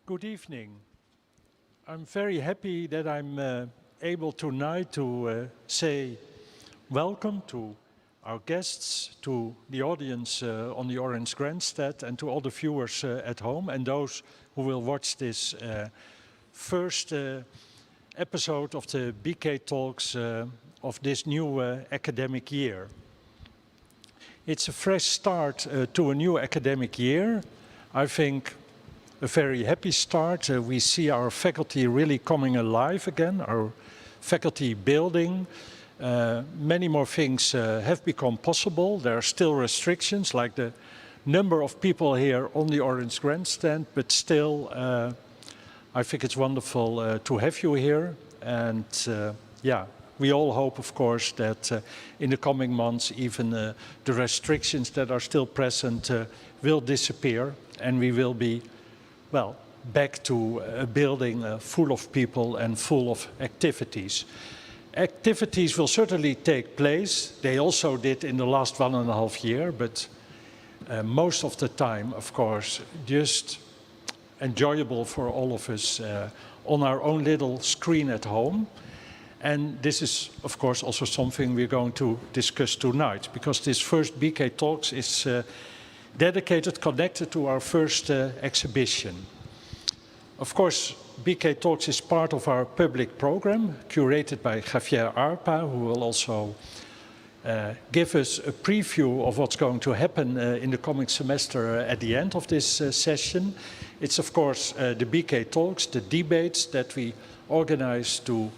Good evening. I'm very happy that I'm able tonight to say welcome to our guests, to the audience on the Orange Grandstand, and to all the viewers at home, and those who will watch this first episode of the BK Talks of this new academic year. It's a fresh start to a new academic year. I think a very happy start. We see our faculty really coming alive again, our faculty building. Many more things have become possible. There are still restrictions, like the number of people here on the Orange Grandstand, but still, I think it's wonderful to have you here. And yeah, we all hope, of course, that in the coming months, even the restrictions that are still present will disappear, and we will be, well, back to a building full of people and full of activities. Activities will certainly take place. They also did in the last 1.5 years, but most of the time, of course, just enjoyable for all of us on our own little screen at home. And this is, of course, also something we're going to discuss tonight, because this first BK Talks is dedicated, connected to our first exhibition. Of course, BK Talks is part of our public program, curated by Javier Arpa, who will also give us a preview of what's going to happen in the coming semester at the end of this session. It's, of course, the BK Talks, the debates that we organize to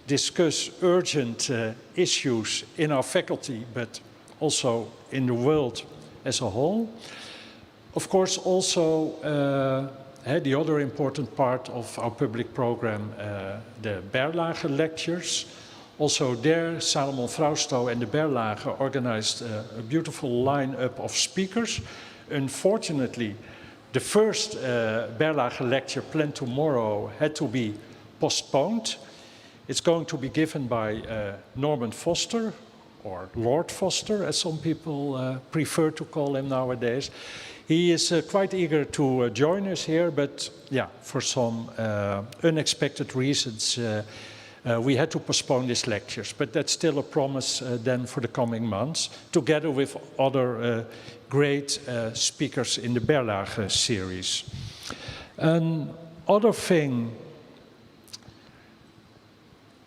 discuss urgent issues in our faculty, but also in the world as a whole. Of course, also the other important part of our public program, the Berlage lectures. Also there, Salomon Frausto and the Berlage organized a beautiful line-up of speakers. Unfortunately, the first Berlage lecture planned tomorrow had to be postponed. It's going to be given by Norman Foster, or Lord Foster, as some people prefer to call him nowadays. He is quite eager to join us here, but yeah, for some unexpected reasons, we had to postpone these lectures. But that's still a promise then for the coming months, together with other great speakers in the Berlage series. Another thing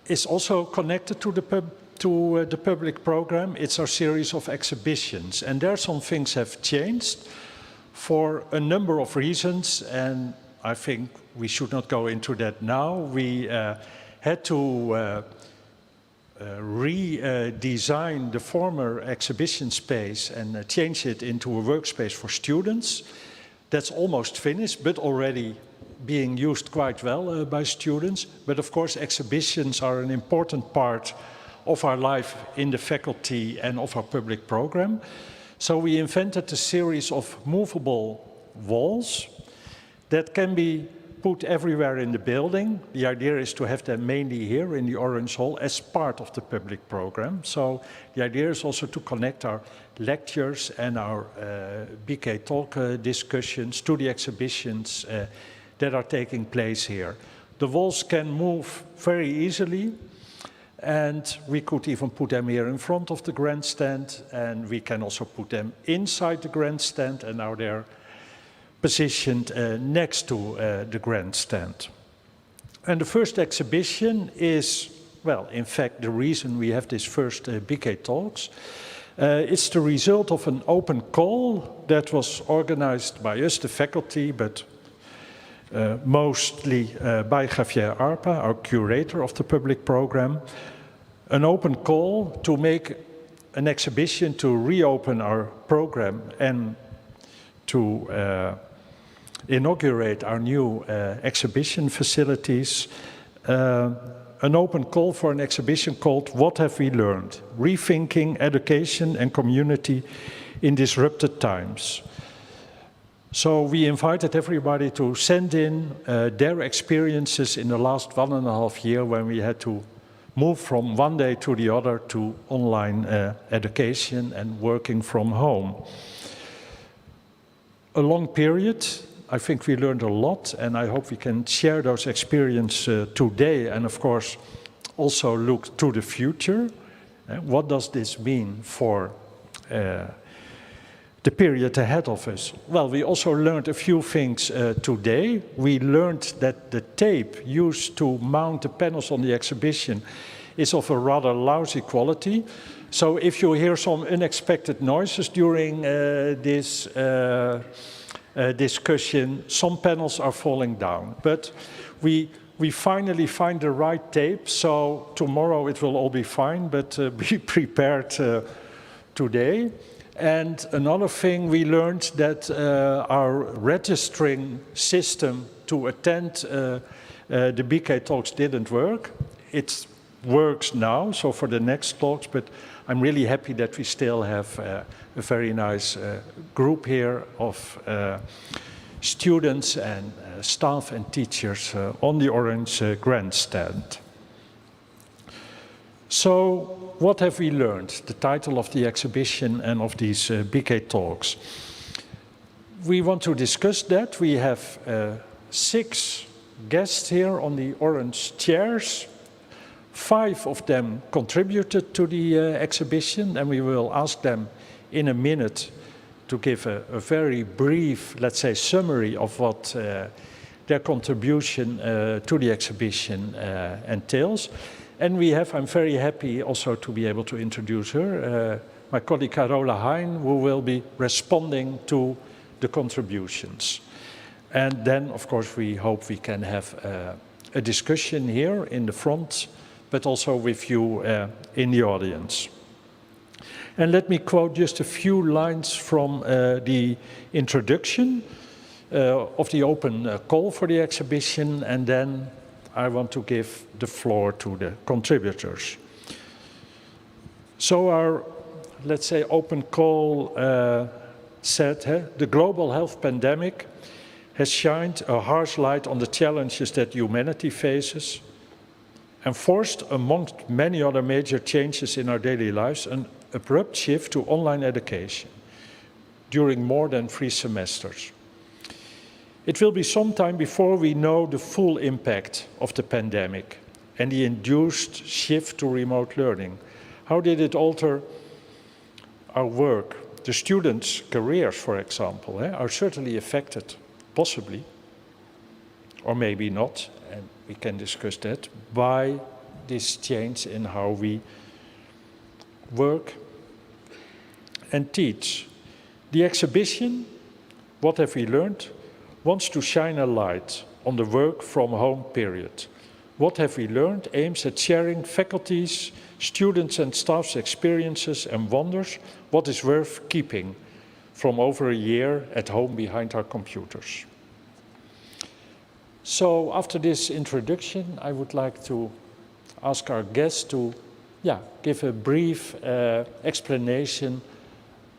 is also connected to the public program. It's our series of exhibitions, and there some things have changed for a number of reasons, and I think we should not go into that now. We had to redesign the former exhibition space and change it into a workspace for students. That's almost finished, but already being used quite well by students. But of course, exhibitions are an important part of our life in the faculty and of our public program. So we invented a series of movable walls that can be put everywhere in the building. The idea is to have them mainly here in the Orange Hall as part of the public program. So the idea is also to connect our lectures and our BK Talk discussions to the exhibitions that are taking place here. The walls can move very easily, and we could even put them here in front of the grandstand, and we can also put them inside the grandstand, and now they're positioned next to the grandstand. And the first exhibition is, well, in fact, the reason we have this first BK Talks. It's the result of an open call that was organized by us, the faculty, but mostly by Javier Arpa, our curator of the public program. An open call to make an exhibition to reopen our program and to inaugurate our new exhibition facilities. An open call for an exhibition called What Have We Learned? Rethinking Education and Community in Disrupted Times. So we invited everybody to send in their experiences in the last 1.5 years when we had to move from one day to the other to online education and working from home. A long period, I think we learned a lot, and I hope we can share those experiences today, and of course also look to the future. What does this mean for the period ahead of us? Well, we also learned a few things today. We learned that the tape used to mount the panels on the exhibition is of a rather lousy quality. So if you hear some unexpected noises during this discussion, some panels are falling down. But we finally find the right tape, so tomorrow it will all be fine, but be prepared today. And another thing, we learned that our registering system to attend the BK talks didn't work. It works now, so for the next talks, but I'm really happy that we still have a very nice group here of students and staff and teachers on the orange grandstand. So, what have we learned? The title of the exhibition and of these BK talks. We want to discuss that. We have 6 guests here on the orange chairs. 5 of them contributed to the exhibition, and we will ask them in a minute to give a very brief, let's say, summary of what their contribution to the exhibition entails. And we have, I'm very happy also to be able to introduce her, my colleague Carola Hein, who will be responding to the contributions. And then, of course, we hope we can have a discussion here in the front, but also with you in the audience. And let me quote just a few lines from the introduction of the open call for the exhibition, and then I want to give the floor to the contributors. So our, let's say, open call said, the global health pandemic has shined a harsh light on the challenges that humanity faces and forced, amongst many other major changes in our daily lives, an abrupt shift to online education during more than 3 semesters. It will be some time before we know the full impact of the pandemic and the induced shift to remote learning. How did it alter our work? The students' careers, for example, are certainly affected, possibly, or maybe not, and we can discuss that, by this change in how we work and teach. The exhibition, What Have We Learned?, wants to shine a light on the work from home period. What Have We Learned aims at sharing faculty's, students and staff's experiences and wonders what is worth keeping from over a year at home behind our computers. So after this introduction, I would like to ask our guests to give a brief explanation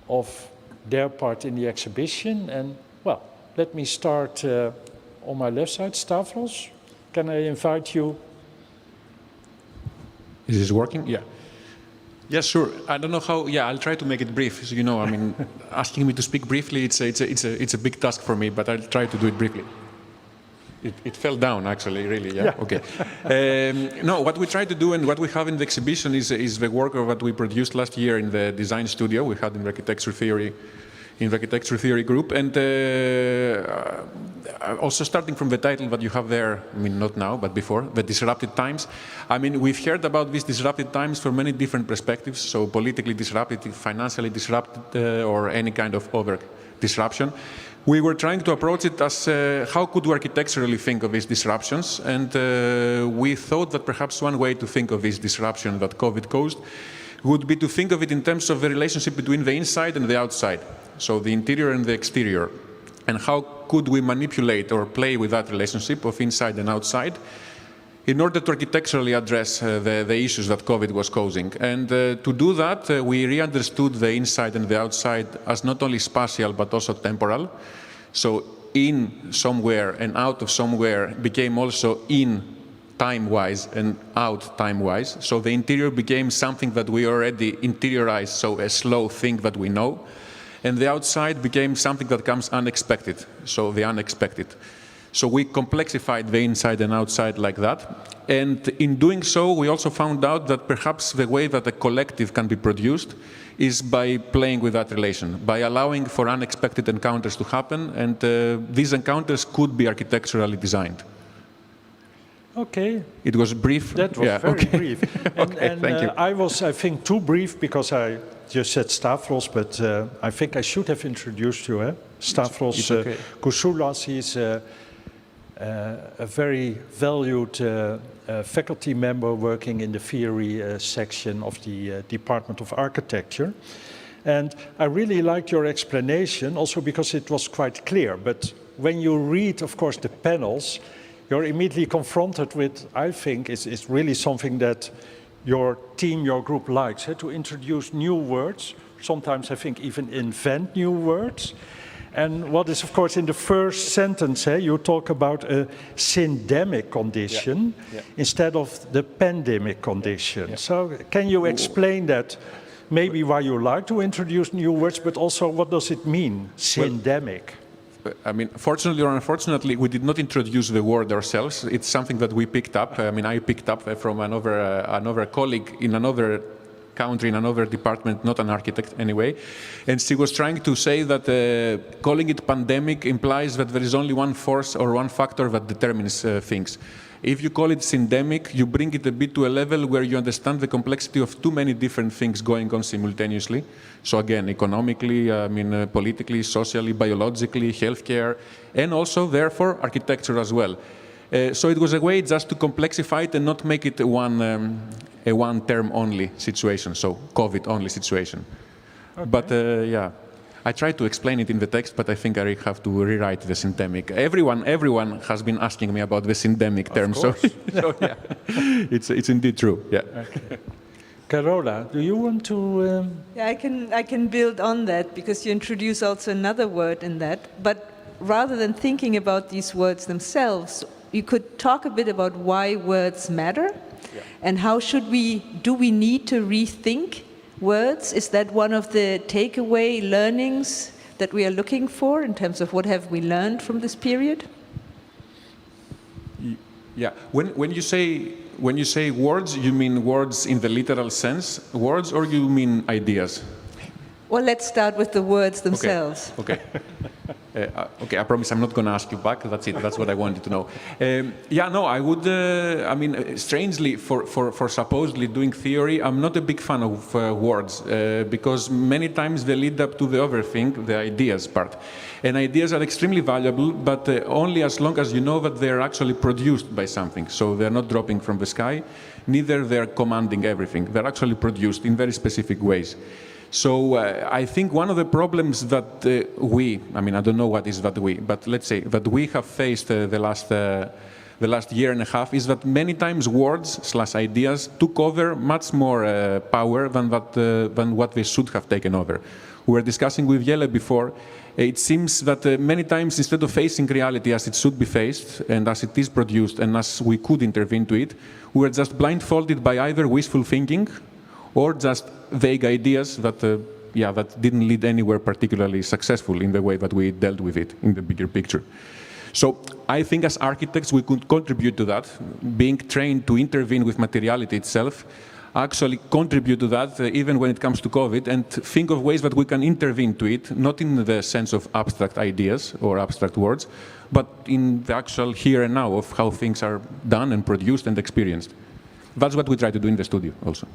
of their part in the exhibition. And well, let me start on my left side. Stavros, can I invite you? Is this working? Yeah. Yes, sure. I don't know how. Yeah, I'll try to make it brief. So, you know, I mean, asking me to speak briefly, it's a big task for me, but I'll try to do it briefly. It fell down, actually, really, yeah? Okay. No, what we try to do and what we have in the exhibition is the work of what we produced last year in the design studio we had in the architecture theory group. And also starting from the title that you have there, I mean, not now, but before, the disrupted times. I mean, we've heard about these disrupted times from many different perspectives, so politically disrupted, financially disrupted, or any kind of other disruption. We were trying to approach it as how could we architecturally think of these disruptions, and we thought that perhaps one way to think of this disruption that COVID caused would be to think of it in terms of the relationship between the inside and the outside, so the interior and the exterior, and how could we manipulate or play with that relationship of inside and outside in order to architecturally address the issues that COVID was causing. And to do that, we re-understood the inside and the outside as not only spatial, but also temporal. So in somewhere and out of somewhere became also in time-wise and out time-wise. So the interior became something that we already interiorized, so a slow thing that we know. and the outside became something that comes unexpected, so the unexpected. So we complexified the inside and outside like that, and in doing so we also found out that perhaps the way that a collective can be produced is by playing with that relation, by allowing for unexpected encounters to happen, and these encounters could be architecturally designed. Okay. It was brief. That was very brief. Okay, thank you. I was, I think, too brief because I just said Stavros, but I think I should have introduced you. Stavros okay. Kousoulas, he's a very valued faculty member working in the theory section of the Department of Architecture. And I really liked your explanation, also because it was quite clear. But when you read, of course, the panels, you're immediately confronted with, I think, is really something that your team, your group likes, to introduce new words. Sometimes I think even invent new words. And what is, of course, in the first sentence, you talk about a syndemic condition instead of the pandemic condition. Yeah. So can you explain that? Maybe why you like to introduce new words, but also what does it mean, syndemic? Well, I mean, fortunately or unfortunately, we did not introduce the word ourselves. It's something that we picked up. I mean, I picked up from another colleague in another country, in another department, not an architect anyway, and she was trying to say that calling it pandemic implies that there is only one force or one factor that determines things. If you call it syndemic, you bring it a bit to a level where you understand the complexity of too many different things going on simultaneously. So again, economically, I mean, politically, socially, biologically, healthcare, and also, therefore, architecture as well. So it was a way just to complexify it and not make it a one-term only situation, so COVID-only situation. Okay. But yeah, I tried to explain it in the text, but I think I have to rewrite the syndemic. Everyone has been asking me about the syndemic term, so yeah, it's indeed true. Yeah. Okay. Carola, do you want to? Yeah, I can build on that because you introduce also another word in that. But rather than thinking about these words themselves, you could talk a bit about why words matter, and how do we need to rethink words? Is that one of the takeaway learnings that we are looking for in terms of what have we learned from this period? Yeah, when you say words, you mean words in the literal sense, words, or you mean ideas? Well, let's start with the words themselves. Okay. Okay, I promise I'm not going to ask you back. That's it. That's what I wanted to know. Yeah, no, I would. I mean, strangely, for supposedly doing theory, I'm not a big fan of words because many times they lead up to the other thing, the ideas part. And ideas are extremely valuable, but only as long as you know that they're actually produced by something. So they're not dropping from the sky, neither they're commanding everything. They're actually produced in very specific ways. So I think one of the problems that I mean, I don't know what is that we, but let's say that we have faced the last year and a half is that many times words/ideas took over much more power than what they should have taken over. We were discussing with Jelle before. It seems that many times instead of facing reality as it should be faced and as it is produced and as we could intervene to it, we were just blindfolded by either wishful thinking or just vague ideas that didn't lead anywhere particularly successful in the way that we dealt with it in the bigger picture. So I think as architects we could contribute to that, being trained to intervene with materiality itself, actually contribute to that even when it comes to COVID, and think of ways that we can intervene to it, not in the sense of abstract ideas or abstract words, but in the actual here and now of how things are done and produced and experienced. That's what we try to do in the studio also.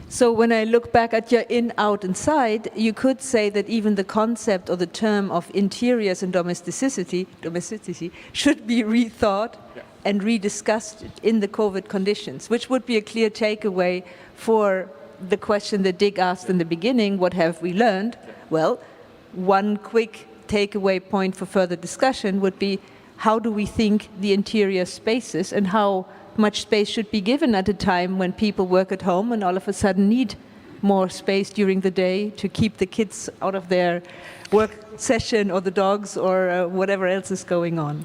So when I look back at your in, out, and side, you could say that even the concept or the term of interiors and domesticity should be rethought and rediscussed in the COVID conditions, which would be a clear takeaway for the question that Dick asked in the beginning, what have we learned? Well, one quick takeaway point for further discussion would be, how do we think the interior spaces and how much space should be given at a time when people work at home and all of a sudden need more space during the day to keep the kids out of their work session or the dogs or whatever else is going on.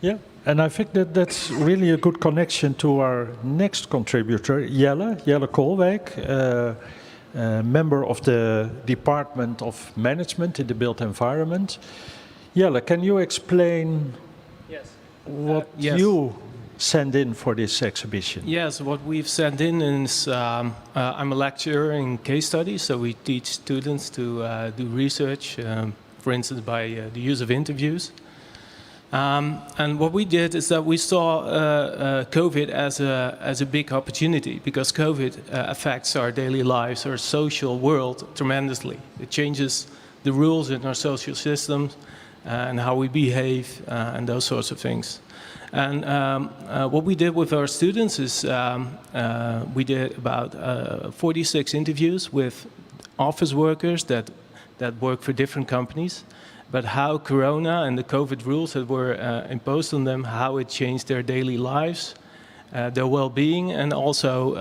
Yeah, and I think that's really a good connection to our next contributor, Jelle Koolwijk. member of the Department of Management in the built environment. Jelle, can you explain what you sent in for this exhibition? Yes, what we've sent in is, I'm a lecturer in case studies, so we teach students to do research, for instance, by the use of interviews. And what we did is that we saw COVID as a big opportunity, because COVID affects our daily lives, our social world tremendously. It changes the rules in our social systems and how we behave and those sorts of things. And what we did with our students is we did about 46 interviews with office workers that work for different companies, but how Corona and the COVID rules that were imposed on them, how it changed their daily lives, their well-being, and also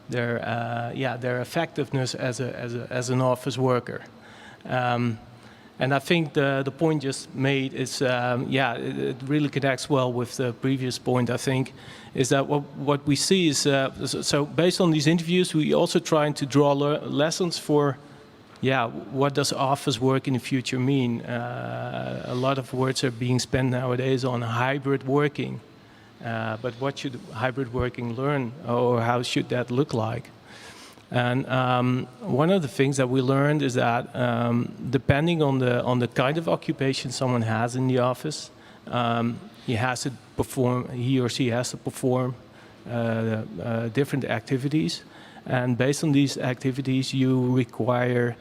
their effectiveness as an office worker. And I think the point just made is, it really connects well with the previous point, I think, is that what we see is, so based on these interviews, we also trying to draw lessons for, what does office work in the future mean? A lot of words are being spent nowadays on hybrid working, but what should hybrid working learn, or how should that look like? And one of the things that we learned is that depending on the kind of occupation someone has in the office, he or she has to perform different activities. And based on these activities, you require,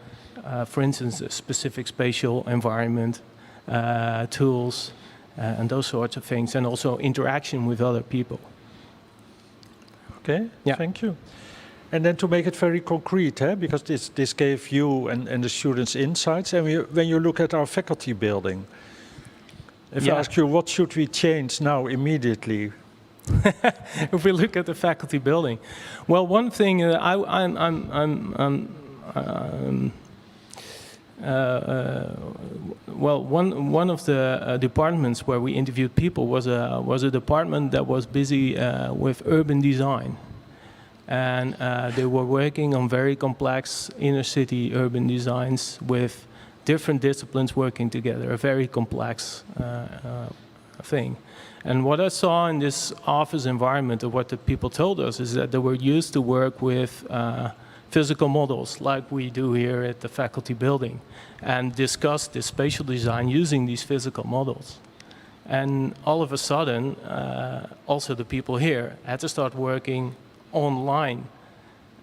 for instance, a specific spatial environment, tools, and those sorts of things, and also interaction with other people. Okay, thank you. And then to make it very concrete, because this gave you and the students insights, and when you look at our faculty building, if I ask you what should we change now immediately? If we look at the faculty building, well, one thing one of the departments where we interviewed people was a department that was busy with urban design. And they were working on very complex inner city urban designs with different disciplines working together, a very complex thing. And what I saw in this office environment, or what the people told us, is that they were used to work with physical models like we do here at the faculty building, and discuss the spatial design using these physical models. And all of a sudden, also the people here had to start working online,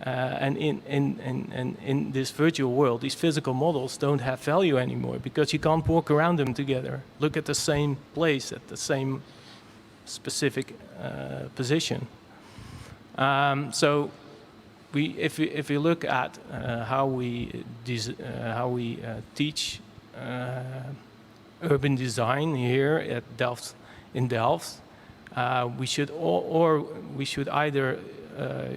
and in this virtual world, these physical models don't have value anymore, because you can't walk around them together, look at the same place at the same specific position. So if we look at how we teach urban design here at Delft, in Delft, we should either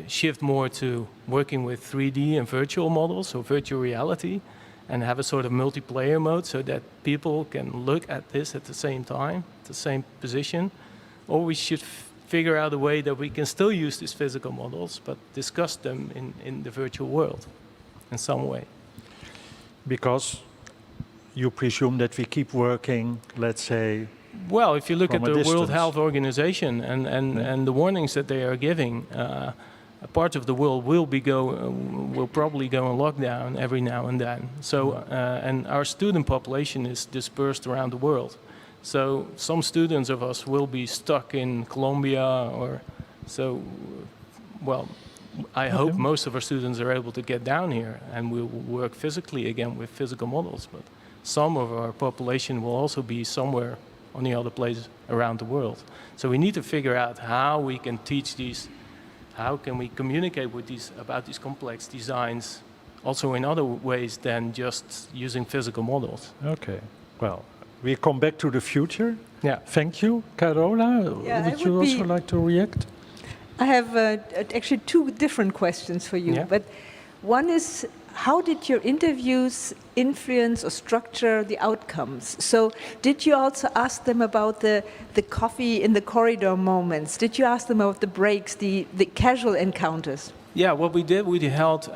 shift more to working with 3D and virtual models, so virtual reality, and have a sort of multiplayer mode so that people can look at this at the same time, the same position, or we should figure out a way that we can still use these physical models, but discuss them in the virtual world in some way. Because you presume that we keep working, let's say, well, if you look at the distance. World Health Organization and the warnings that they are giving, a part of the world will probably go in lockdown every now and then. So, and our student population is dispersed around the world. So some students of us will be stuck in Colombia, or so. Well, I hope most of our students are able to get down here and we'll work physically again with physical models. But some of our population will also be somewhere on the other place around the world. So we need to figure out how we can teach these, how can we communicate with about these complex designs also in other ways than just using physical models. Okay, well, we come back to the future. Yeah. Thank you. Carola, would you also like to react? I have actually two different questions for you. Yeah. But one is, how did your interviews influence or structure the outcomes? So did you also ask them about the coffee in the corridor moments? Did you ask them about the breaks, the casual encounters? Yeah, what we did, we held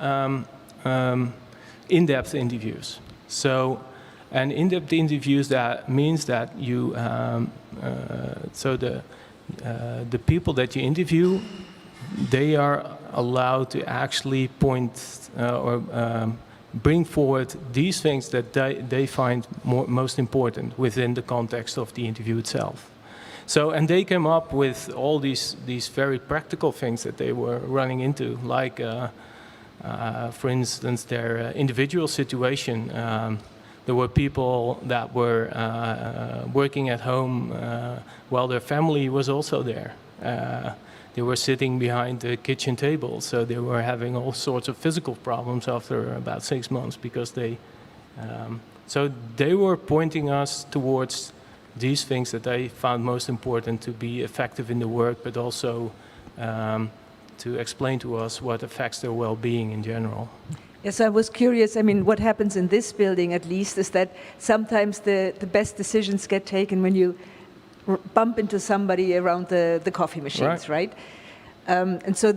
in-depth interviews. So, and in-depth interviews, that means that you, so the people that you interview, they are allowed to actually point or bring forward these things that they find most important within the context of the interview itself. So, and they came up with all these very practical things that they were running into, like, for instance, their individual situation. There were people that were working at home while their family was also there. They were sitting behind the kitchen table, so they were having all sorts of physical problems after about 6 months because so they were pointing us towards these things that they found most important to be effective in the work, but also to explain to us what affects their well-being in general. Yes, I was curious. I mean, what happens in this building, at least, is that sometimes the best decisions get taken when you bump into somebody around the coffee machines, right? And so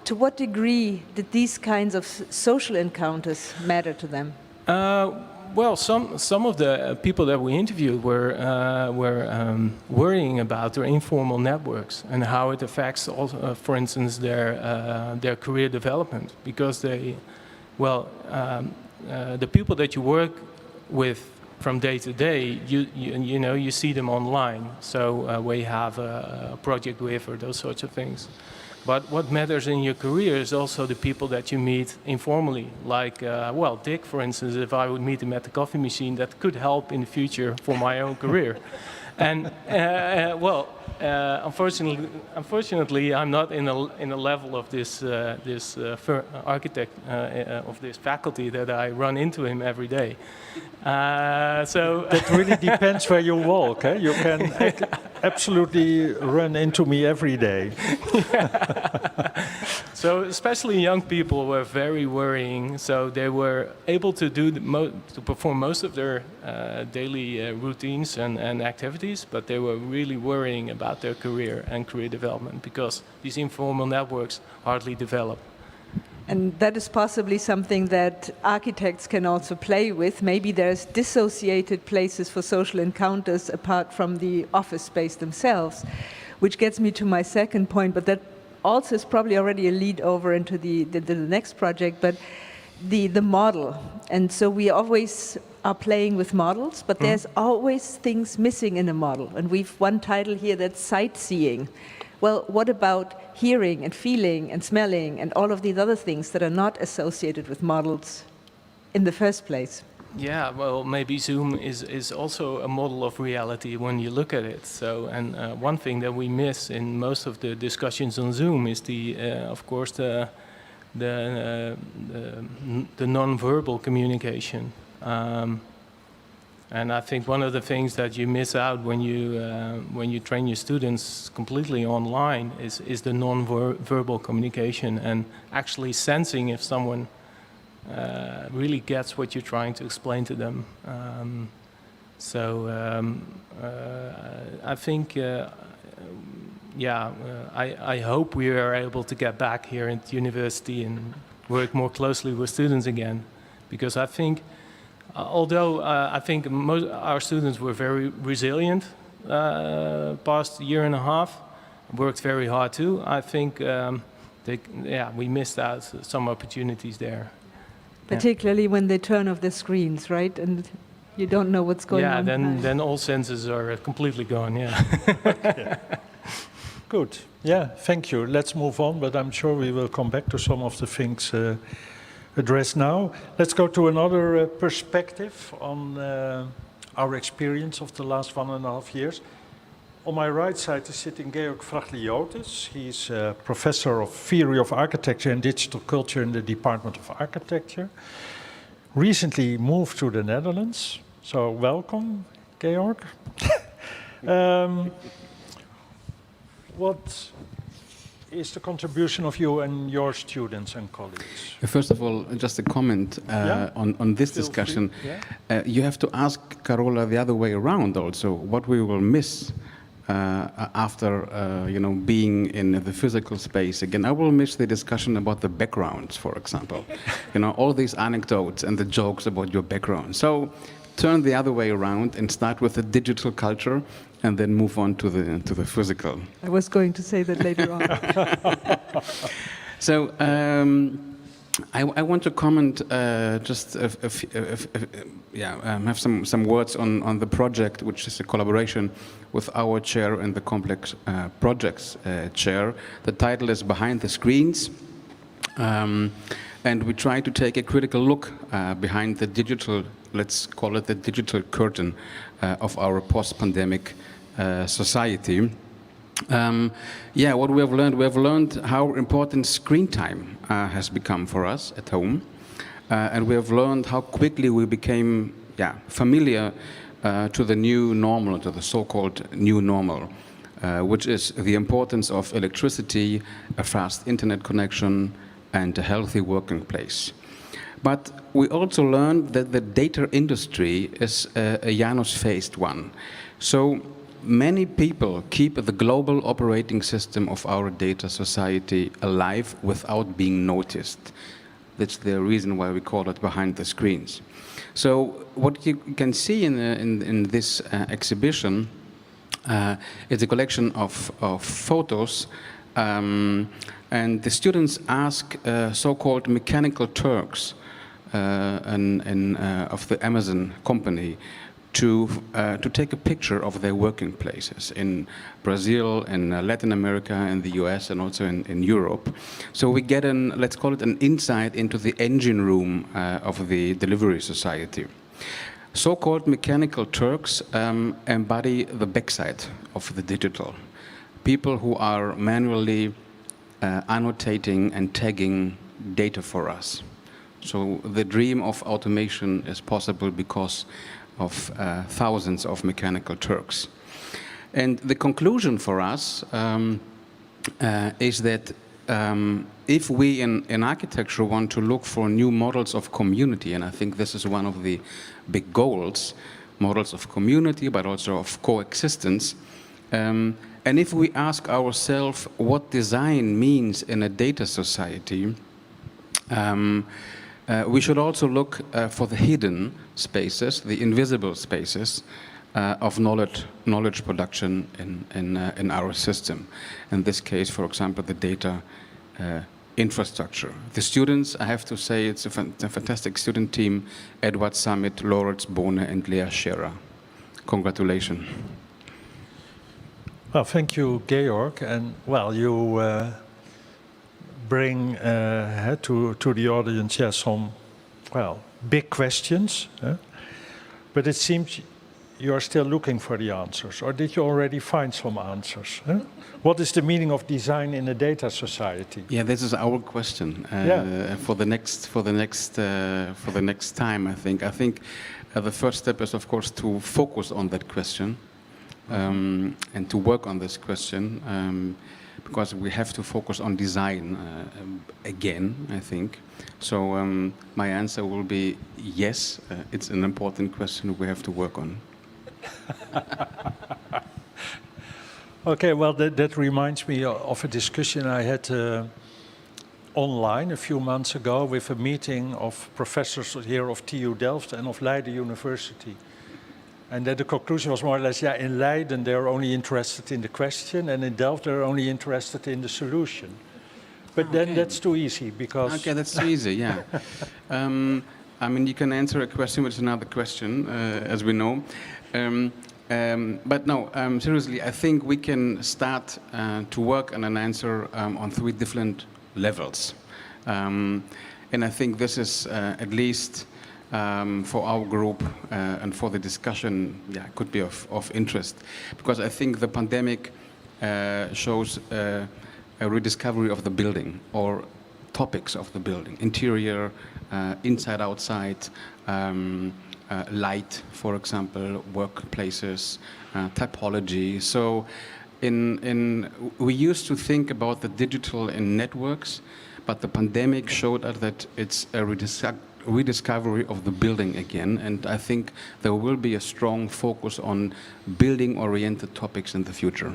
to what degree did these kinds of social encounters matter to them? Well, some of the people that we interviewed were worrying about their informal networks and how it affects, also, for instance, their career development, because they, well, the people that you work with from day to day, you know, you see them online, so where you have a project with or those sorts of things. But what matters in your career is also the people that you meet informally. Like, well, Dick, for instance, if I would meet him at the coffee machine, that could help in the future for my own career. And, well, unfortunately, I'm not in a level of this architect, of this faculty that I run into him every day. So that really depends where you walk. Eh? You can absolutely run into me every day. So especially young people were very worrying. So they were able to do to perform most of their daily routines and activities, but they were really worrying about their career and career development because these informal networks hardly develop. And that is possibly something that architects can also play with. Maybe there's dissociated places for social encounters apart from the office space themselves, which gets me to my second point, but that also is probably already a lead over into the next project, but the model. And so we always are playing with models, but there's always things missing in a model. And we've one title here that's sightseeing. Well, what about hearing and feeling and smelling and all of these other things that are not associated with models in the first place? Yeah, well, maybe Zoom is also a model of reality when you look at it. So, and one thing that we miss in most of the discussions on Zoom is of course, the non-verbal communication. And I think one of the things that you miss out when you train your students completely online is the non-verbal communication and actually sensing if someone really gets what you're trying to explain to them. I think, I hope we are able to get back here at university and work more closely with students again, because I think, although I think our students were very resilient past year and a half, worked very hard too, I think we missed out some opportunities there. Particularly when they turn off their screens, right? And you don't know what's going on. Yeah, then all senses are completely gone, yeah. Okay. Good. Yeah, thank you. Let's move on, but I'm sure we will come back to some of the things addressed now. Let's go to another perspective on our experience of the last 1.5 years. On my right side is sitting Georg Fragliotis. He's a professor of theory of architecture and digital culture in the Department of Architecture. Recently moved to the Netherlands. So welcome, Georg. What is the contribution of you and your students and colleagues? First of all, just a comment on this discussion. You have to ask Carola the other way around also, what we will miss after being in the physical space again. I will miss the discussion about the backgrounds, for example. All these anecdotes and the jokes about your background. So turn the other way around and start with the digital culture and then move on to the physical. I was going to say that later on. So I want to comment just have some words on the project, which is a collaboration with our chair and the complex projects chair. The title is Behind the Screens, and we try to take a critical look behind the digital, let's call it the digital curtain of our post-pandemic society. What we have learned how important screen time has become for us at home, and we have learned how quickly we became familiar to the new normal, to the so-called new normal, which is the importance of electricity, a fast internet connection, and a healthy working place. But we also learned that the data industry is a Janus-faced one. So many people keep the global operating system of our data society alive without being noticed. That's the reason why we call it Behind the Screens. So what you can see in this exhibition is a collection of photos, and the students ask so-called mechanical Turks of the Amazon company to take a picture of their working places in Brazil, in Latin America, in the US, and also in Europe. So we get let's call it an insight into the engine room of the delivery society. So-called mechanical Turks embody the backside of the digital. People who are manually annotating and tagging data for us. So the dream of automation is possible because of thousands of mechanical Turks. And the conclusion for us is that if we in architecture want to look for new models of community, and I think this is one of the big goals, models of community, but also of coexistence, and if we ask ourselves what design means in a data society, we should also look for the hidden spaces, the invisible spaces of knowledge production in our system. In this case, for example, the data infrastructure. The students, I have to say, it's a fantastic student team: Edward Summit, Lorenz Bohne, and Lea Scherer. Congratulations. Well, thank you, Georg. And well, you bring to the audience some, big questions. But it seems you are still looking for the answers. Or did you already find some answers? What is the meaning of design in a data society? Yeah, this is our question for the next time. I think the first step is, of course, to focus on that question and to work on this question, because we have to focus on design again, I think. So my answer will be yes. It's an important question we have to work on. Okay, well, that reminds me of a discussion I had online a few months ago with a meeting of professors here of TU Delft and of Leiden University. And then the conclusion was more or less, in Leiden they're only interested in the question, and in Delft they're only interested in the solution. But then that's too easy, because... Okay, that's too easy, yeah. I mean, you can answer a question with another question, as we know. But no, seriously, I think we can start to work on an answer on 3 different levels. And I think this is at least for our group and for the discussion, could be of interest. Because I think the pandemic shows a rediscovery of the building, or topics of the building: interior, inside, outside, light, for example, workplaces, typology. So we used to think about the digital in networks, but the pandemic showed us that it's a rediscovery of the building again, and I think there will be a strong focus on building-oriented topics in the future.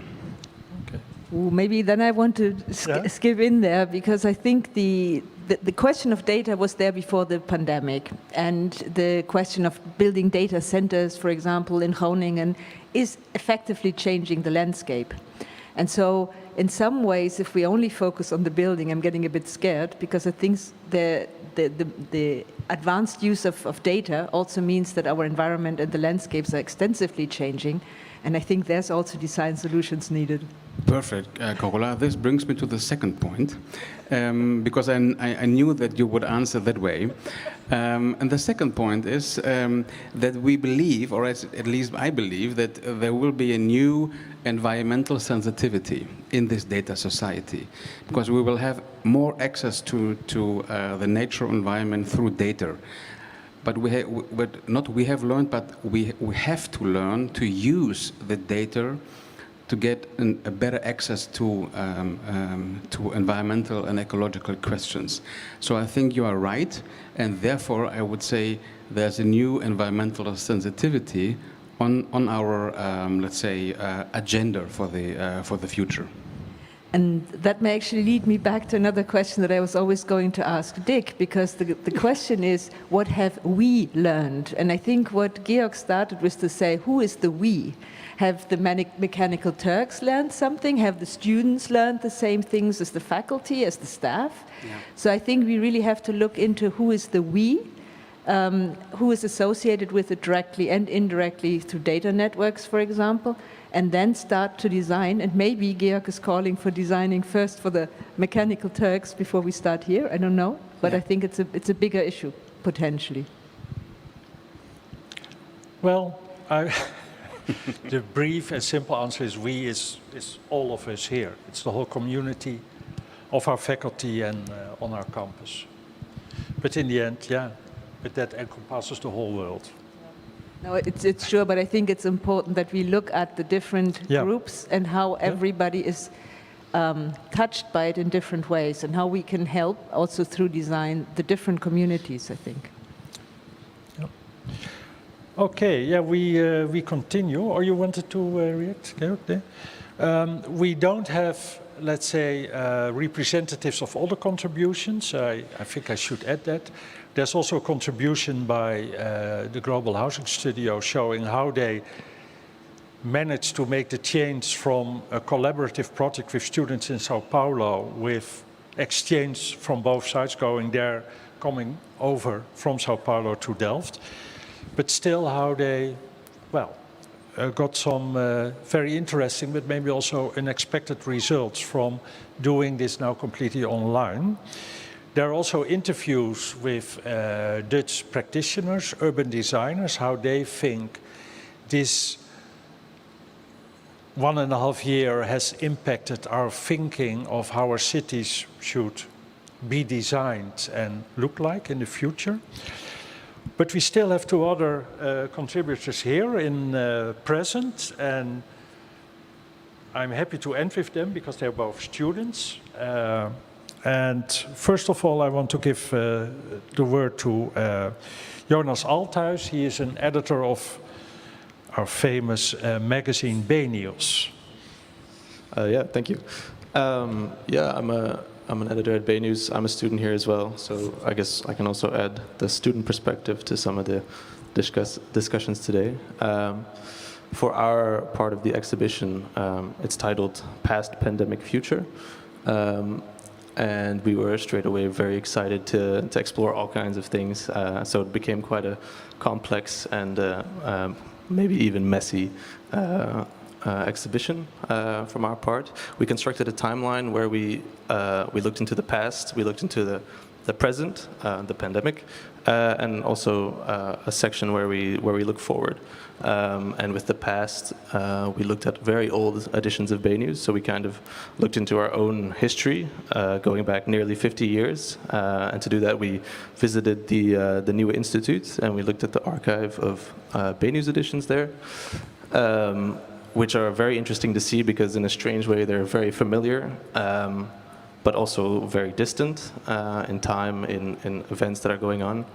Ooh, maybe then I want to skip in there, because I think the question of data was there before the pandemic, and the question of building data centers, for example, in Groningen, is effectively changing the landscape. And so in some ways, if we only focus on the building, I'm getting a bit scared, because I think the advanced use of data also means that our environment and the landscapes are extensively changing. And I think there's also design solutions needed. Perfect, Carola. This brings me to the second point, because I knew that you would answer that way. And the second point is that we believe, or at least I believe, that there will be a new environmental sensitivity in this data society, because we will have more access to the natural environment through data. But we have to learn to use the data to get a better access to environmental and ecological questions. So I think you are right, and therefore I would say there's a new environmental sensitivity on our, let's say, agenda for the future. And that may actually lead me back to another question that I was always going to ask Dick, because the question is, what have we learned? And I think what Georg started was to say, who is the we? Have the Mechanical Turks learned something? Have the students learned the same things as the faculty, as the staff? Yeah. So I think we really have to look into who is the we, who is associated with it directly and indirectly through data networks, for example, and then start to design. And maybe Georg is calling for designing first for the Mechanical Turks before we start here. I don't know, but yeah. I think it's a bigger issue, potentially. Well, the brief and simple answer is we is all of us here. It's the whole community of our faculty and on our campus. But in the end, yeah, but that encompasses the whole world. No, it's sure, but I think it's important that we look at the different groups and how everybody is touched by it in different ways, and how we can help also through design the different communities, I think. Yep. Okay, yeah, we continue. Or you wanted to react, Georg, there? We don't have, let's say, representatives of all the contributions. I think I should add that. There's also a contribution by the Global Housing Studio showing how they managed to make the change from a collaborative project with students in Sao Paulo, with exchange from both sides going there, coming over from Sao Paulo to Delft. But still how they, well, got some very interesting, but maybe also unexpected results from doing this now completely online. There are also interviews with Dutch practitioners, urban designers, how they think this 1.5 years has impacted our thinking of how our cities should be designed and look like in the future. But we still have two other contributors here in present, and I'm happy to end with them because they're both students. And first of all, I want to give the word to Jonas Althuis. He is an editor of our famous magazine BNews. Yeah, thank you. Yeah, I'm an editor at BNews. I'm a student here as well, so I guess I can also add the student perspective to some of the discussions today. For our part of the exhibition, it's titled Past Pandemic Future. And we were straight away very excited to explore all kinds of things. So it became quite a complex and maybe even messy exhibition from our part. We constructed a timeline where we looked into the past, we looked into the present, the pandemic, and also a section where we look forward. And with the past, we looked at very old editions of BNews, so we kind of looked into our own history, going back nearly 50 years. And to do that, we visited the Nieuwe Institute, and we looked at the archive of BNews editions there, which are very interesting to see because in a strange way they're very familiar. but also very distant in time, in events that are going on.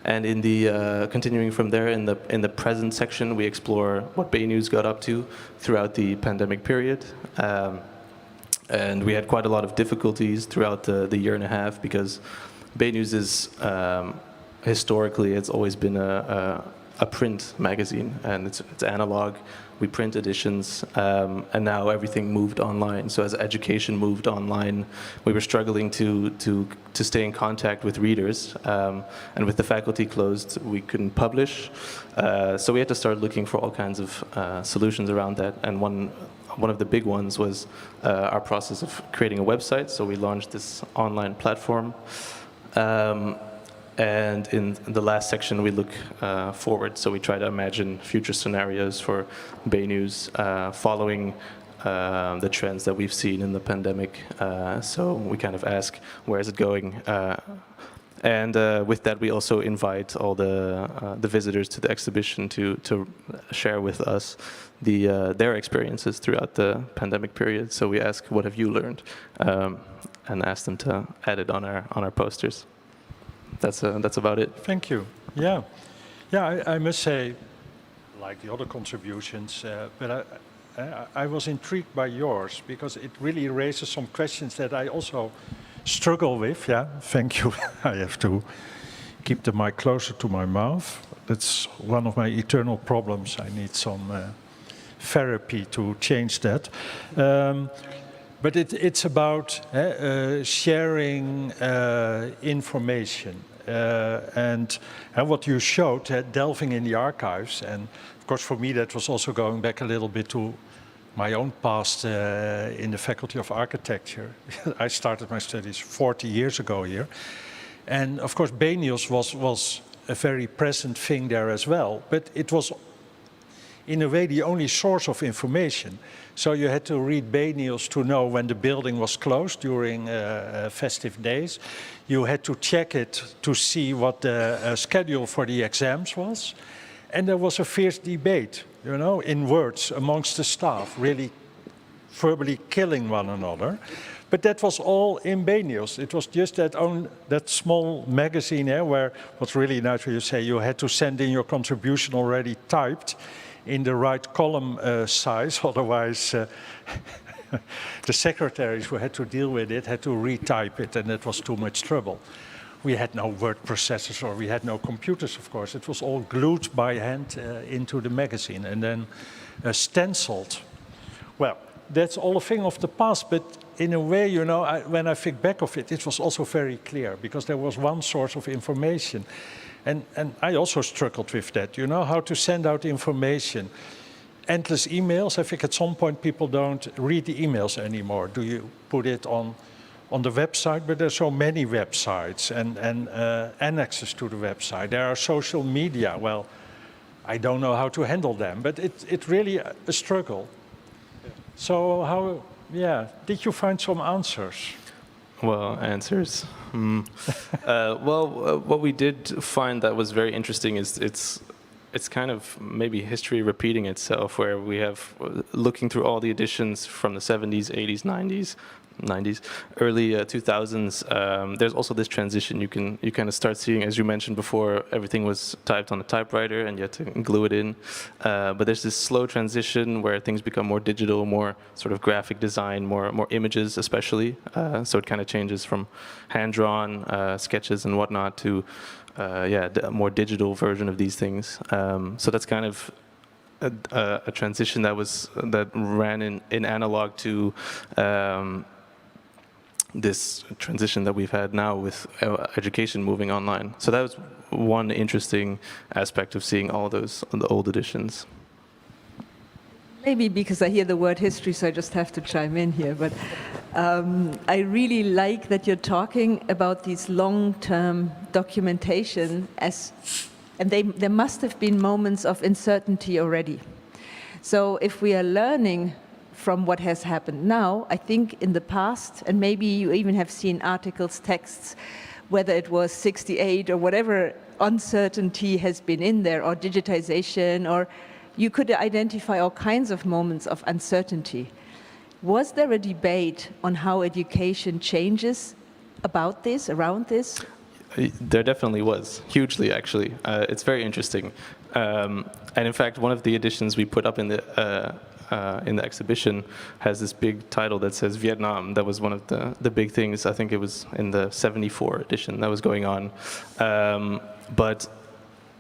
And in the continuing from there, in the present section, we explore what BayNews got up to throughout the pandemic period. And we had quite a lot of difficulties throughout the year and a half, because BayNews is historically, it's always been a print magazine, and it's analog. We print editions, and now everything moved online. So as education moved online, we were struggling to stay in contact with readers, and with the faculty closed, we couldn't publish. So we had to start looking for all kinds of solutions around that. And one of the big ones was our process of creating a website. So we launched this online platform. And in the last section, we look forward. So we try to imagine future scenarios for BayNews following the trends that we've seen in the pandemic. So we kind of ask, where is it going? And with that, we also invite all the visitors to the exhibition to share with us their experiences throughout the pandemic period. So we ask, what have you learned? And ask them to add it on our posters. That's about it. Thank you. Yeah, I must say, like the other contributions, but I was intrigued by yours, because it really raises some questions that I also struggle with. Yeah, thank you. I have to keep the mic closer to my mouth. That's one of my eternal problems. I need some therapy to change that. But it's about sharing information. And what you showed, delving in the archives, and of course for me that was also going back a little bit to my own past in the Faculty of Architecture. I started my studies 40 years ago here. And of course BayNews was a very present thing there as well, but it was in a way the only source of information. So you had to read BayNews to know when the building was closed during festive days. You had to check it to see what the schedule for the exams was. And there was a fierce debate, you know, in words amongst the staff, really verbally killing one another. But that was all in BayNews. It was just that small magazine where what's really nice, where you say you had to send in your contribution already typed in the right column size, otherwise the secretaries who had to deal with it had to retype it, and it was too much trouble. We had no word processors, or we had no computers, of course. It was all glued by hand into the magazine and then stenciled. Well, that's all a thing of the past, but in a way, you know, when I think back of it, it was also very clear, because there was one source of information. And I also struggled with that, you know, how to send out information. Endless emails. I think at some point people don't read the emails anymore. Do you put it on the website? But there's so many websites and annexes to the website. There are social media. Well, I don't know how to handle them, but it's really a struggle. Yeah. So did you find some answers? Well, answers. What we did find that was very interesting is it's kind of maybe history repeating itself, where we have, looking through all the editions from the 70s, 80s, 90s, early 2000s, there's also this transition. You kind of start seeing, as you mentioned before, everything was typed on a typewriter and you had to glue it in. But there's this slow transition where things become more digital, more sort of graphic design, more images especially. So it kind of changes from hand-drawn sketches and whatnot to a more digital version of these things. So that's kind of a transition that ran in analog to this transition that we've had now with education moving online. So that was one interesting aspect of seeing all those on the old editions. Maybe because I hear the word history, so I just have to chime in here. But I really like that you're talking about these long-term documentation and there must have been moments of uncertainty already. So if we are learning from what has happened now, I think in the past, and maybe you even have seen articles, texts, whether it was 68 or whatever uncertainty has been in there, or digitization, or you could identify all kinds of moments of uncertainty. Was there a debate on how education changes about this, around this? There definitely was, hugely actually. It's very interesting. And in fact, one of the editions we put up in the exhibition has this big title that says Vietnam. That was one of the big things. I think it was in the '74 edition that was going on. But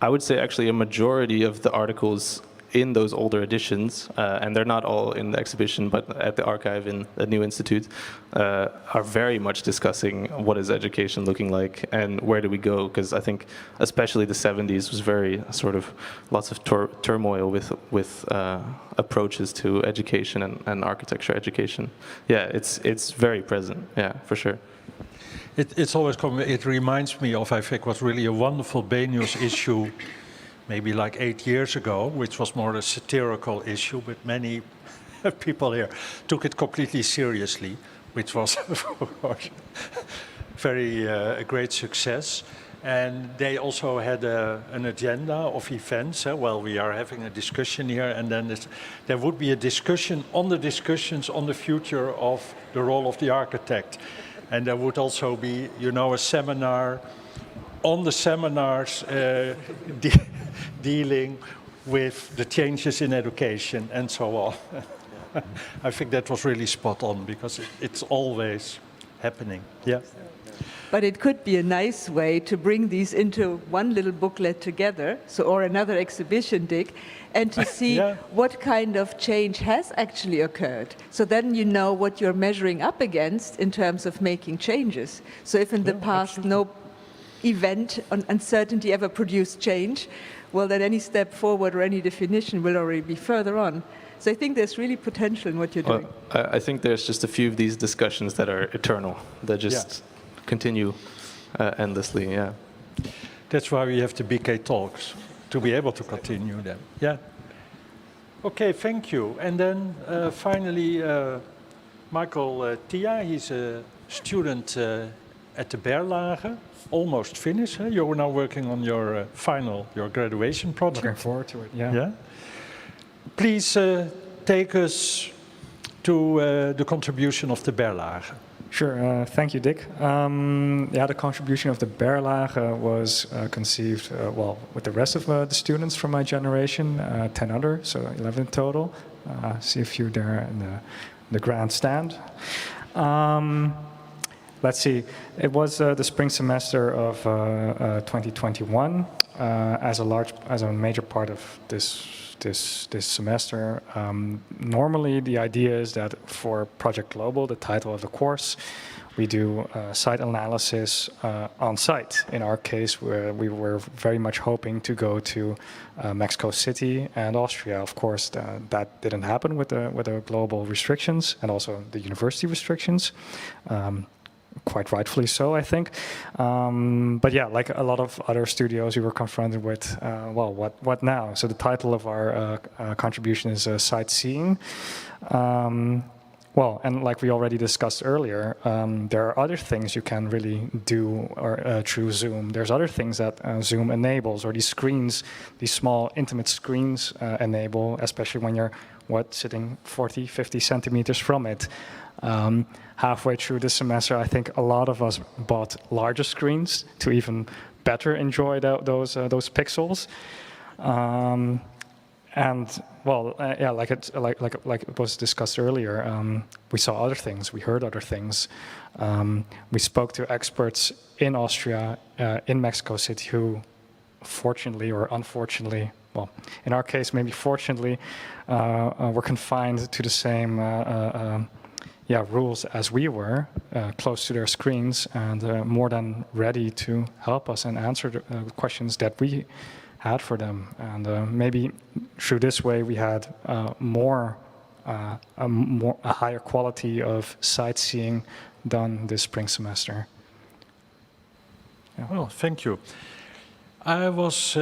I would say actually a majority of the articles in those older editions, and they're not all in the exhibition, but at the archive in the New Institute, are very much discussing what is education looking like and where do we go, because I think especially the 70s was very sort of lots of turmoil with approaches to education and architecture education. Yeah, it's very present, yeah, for sure. It's always it reminds me of, I think, what really a wonderful Benius issue maybe like 8 years ago, which was more a satirical issue, but many people here took it completely seriously, which was, of course, very a great success. And they also had an agenda of events. Well, we are having a discussion here, and then there would be a discussion on the discussions on the future of the role of the architect. And there would also be, you know, a seminar on the seminars dealing with the changes in education and so on. I think that was really spot on, because it's always happening. Yeah. But it could be a nice way to bring these into one little booklet together, or another exhibition, Dick, and to see Yeah. what kind of change has actually occurred. So then you know what you're measuring up against in terms of making changes. So if in the past no event on uncertainty ever produced change, well, then any step forward or any definition will already be further on. So I think there's really potential in what you're doing. I think there's just a few of these discussions that are eternal, that just continue endlessly, yeah. That's why we have the BK Talks, to be able to continue them. Yeah. Okay, thank you. And then finally, Michael Tia, he's a student at the Berlage, almost finished. Huh? You're now working on your your graduation project. Looking forward to it, yeah. Yeah. Please take us to the contribution of the Berlage. Sure, thank you, Dick. Yeah, the contribution of the Berlage was conceived, well, with the rest of the students from my generation, 10 others, so 11 in total. See a few there in the grandstand. Let's see, it was the spring semester of 2021. As a major part of this semester. Normally, the idea is that for Project Global, the title of the course, we do site analysis on site. In our case, we were very much hoping to go to Mexico City and Austria. Of course, that didn't happen with the global restrictions and also the university restrictions. Quite rightfully so, I think. But yeah, like a lot of other studios, we were confronted with, well, what now? So the title of our contribution is Sightseeing. Well, and like we already discussed earlier, there are other things you can really do through Zoom. There's other things that Zoom enables, or these screens, these small intimate screens enable, especially when you're, sitting 40, 50 centimeters from it. Halfway through this semester, I think a lot of us bought larger screens to even better enjoy those pixels. And well, yeah, like it was discussed earlier, we saw other things, we heard other things. We spoke to experts in Austria, in Mexico City, who fortunately or unfortunately, well, in our case, maybe fortunately, were confined to the same rules as we were, close to their screens, and more than ready to help us and answer the questions that we had for them. And maybe through this way we had a higher quality of sightseeing done this spring semester. Yeah. Well, thank you. I was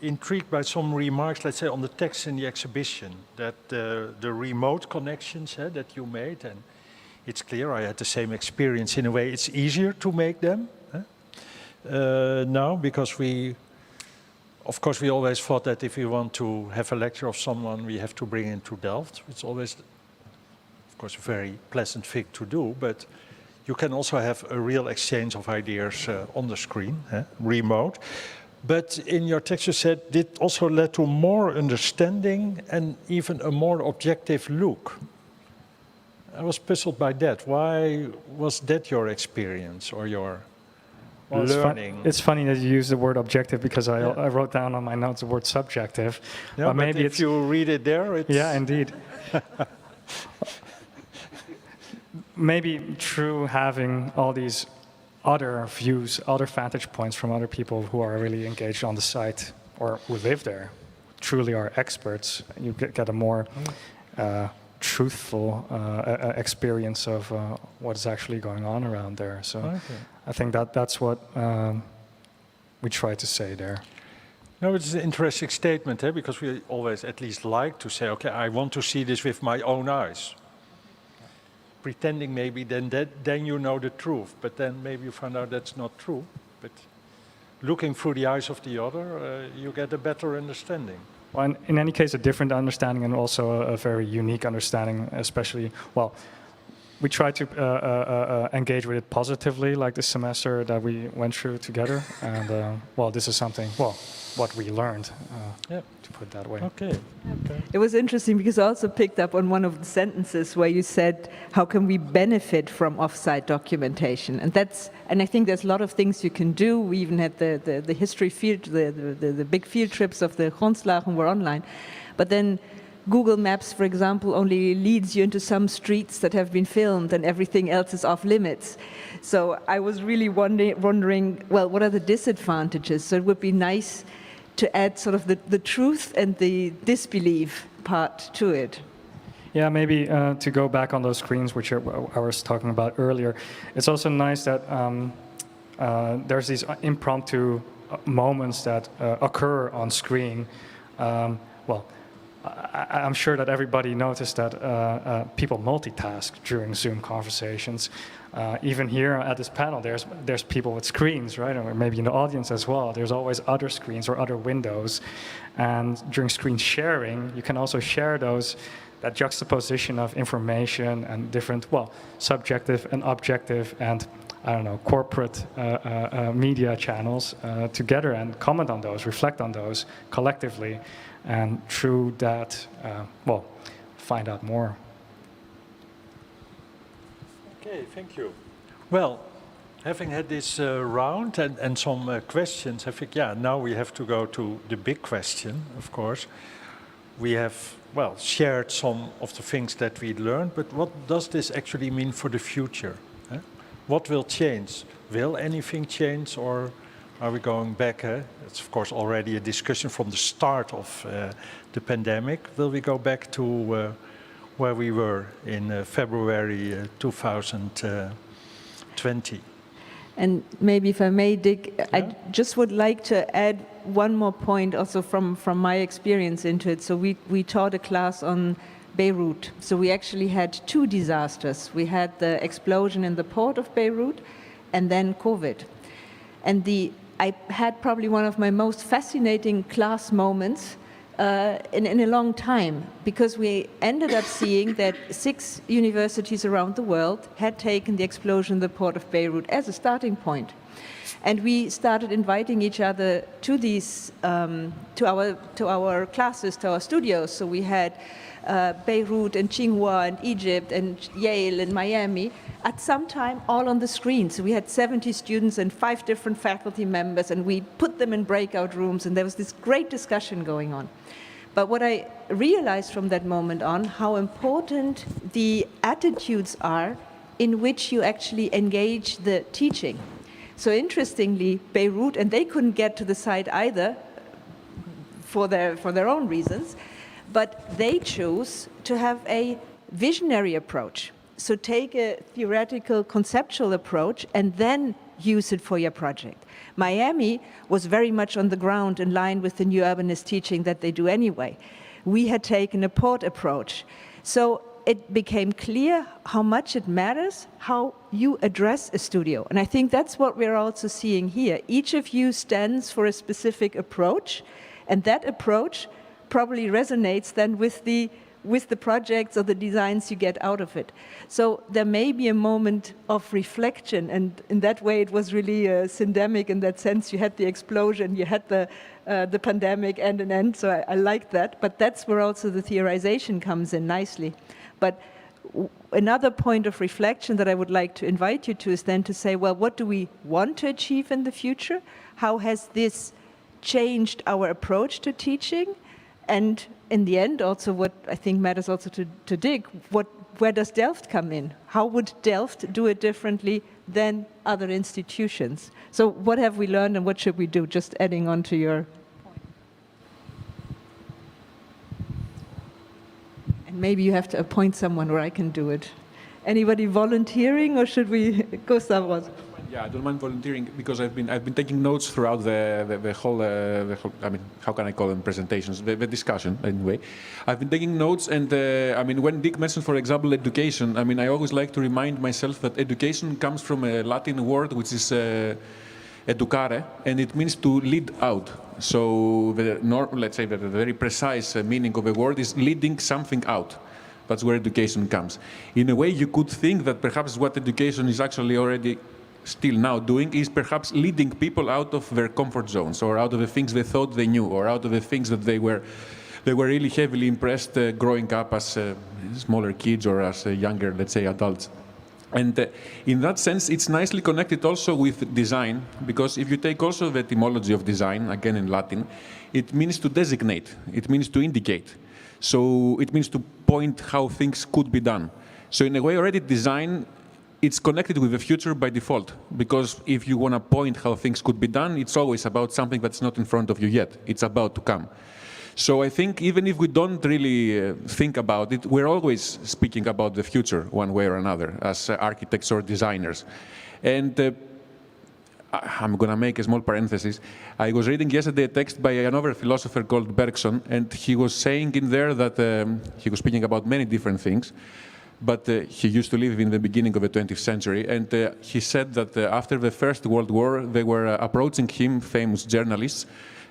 intrigued by some remarks, let's say, on the text in the exhibition, that the remote connections that you made, and it's clear I had the same experience. In a way, it's easier to make them now, because of course, we always thought that if we want to have a lecture of someone, we have to bring in to Delft. It's always of course, a very pleasant thing to do, but you can also have a real exchange of ideas on the screen, remote. But in your text you said it also led to more understanding and even a more objective look. I was puzzled by that. Why was that your experience or your learning? It's funny that you use the word objective because I wrote down on my notes the word subjective. Yeah, but maybe if you read it there, it's... Yeah, indeed. Maybe through having all these other views, other vantage points from other people who are really engaged on the site or who live there, truly are experts, you get a more truthful experience of what is actually going on around there. So I think that's what we try to say there. No, it's an interesting statement, because we always at least like to say, okay, I want to see this with my own eyes. Pretending maybe then you know the truth, but then maybe you find out that's not true. But looking through the eyes of the other, you get a better understanding. Well, in any case, a different understanding and also a very unique understanding, especially, well, we try to engage with it positively, like this semester that we went through together. And, well, this is something, well, what we learned, to put it that way. Okay. It was interesting because I also picked up on one of the sentences where you said, how can we benefit from off-site documentation? And I think there's a lot of things you can do. We even had the history field, the big field trips of the Grondslagen were online. But then Google Maps, for example, only leads you into some streets that have been filmed and everything else is off limits. So I was really wondering, well, what are the disadvantages? So it would be nice to add sort of the truth and the disbelief part to it. Yeah, maybe to go back on those screens, which I was talking about earlier, it's also nice that there's these impromptu moments that occur on screen. Well, I'm sure that everybody noticed that people multitask during Zoom conversations. Even here at this panel, there's people with screens, right? Or maybe in the audience as well. There's always other screens or other windows. And during screen sharing, you can also share that juxtaposition of information and different, well, subjective and objective and, I don't know, corporate media channels together and comment on those, reflect on those collectively. And through that, well, find out more. Okay, thank you. Well, having had this round and some questions, I think, now we have to go to the big question, of course. We have, well, shared some of the things that we learned, but what does this actually mean for the future? What will change? Will anything change, or are we going back? It's, of course, already a discussion from the start of the pandemic. Will we go back to where we were in February 2020? And maybe if I may, Dick, I just would like to add one more point also from my experience into it. So we taught a class on Beirut. So we actually had two disasters. We had the explosion in the port of Beirut and then COVID. And I had probably one of my most fascinating class moments in a long time, because we ended up seeing that 6 universities around the world had taken the explosion in the port of Beirut as a starting point. And we started inviting each other to these, to our classes, to our studios. So we had Beirut and Tsinghua and Egypt and Yale and Miami at some time all on the screen. So we had 70 students and 5 different faculty members, and we put them in breakout rooms, and there was this great discussion going on. But what I realized from that moment on, how important the attitudes are in which you actually engage the teaching. So interestingly, Beirut, and they couldn't get to the site either for their own reasons, but they chose to have a visionary approach. So take a theoretical, conceptual approach and then use it for your project. Miami was very much on the ground in line with the new urbanist teaching that they do anyway. We had taken a port approach. So it became clear how much it matters how you address a studio. And I think that's what we're also seeing here. Each of you stands for a specific approach, and that approach probably resonates then with the with the projects or the designs you get out of it. So there may be a moment of reflection, and in that way it was really syndemic in that sense. You had the explosion, you had the pandemic and an end, so I like that. But that's where also the theorization comes in nicely. But another point of reflection that I would like to invite you to is then to say, well, what do we want to achieve in the future? How has this changed our approach to teaching? And in the end, also what I think matters also to Dick, where does Delft come in? How would Delft do it differently than other institutions? So what have we learned and what should we do? Just adding on to your point. And maybe you have to appoint someone or I can do it. Anybody volunteering, or should we go Stavros? Yeah, I don't mind volunteering because I've been taking notes throughout the whole I mean, how can I call them, presentations, the discussion anyway. I've been taking notes, and I mean, when Dick mentioned, for example, education, I mean, I always like to remind myself that education comes from a Latin word which is educare, and it means to lead out. So let's say that the very precise meaning of a word is leading something out. That's where education comes. In a way, you could think that perhaps what education is actually already still now doing is perhaps leading people out of their comfort zones, or out of the things they thought they knew, or out of the things that they were really heavily impressed growing up as smaller kids or as younger, let's say, adults. And in that sense, it's nicely connected also with design, because if you take also the etymology of design, again in Latin, it means to designate, it means to indicate. So it means to point how things could be done. So in a way, already design, it's connected with the future by default, because if you want to point how things could be done, it's always about something that's not in front of you yet. It's about to come. So I think even if we don't really think about it, we're always speaking about the future one way or another as architects or designers. And I'm going to make a small parenthesis. I was reading yesterday a text by another philosopher called Bergson, and he was saying in there that he was speaking about many different things. But he used to live in the beginning of the 20th century, and he said that after the First World War, they were approaching him, famous journalists,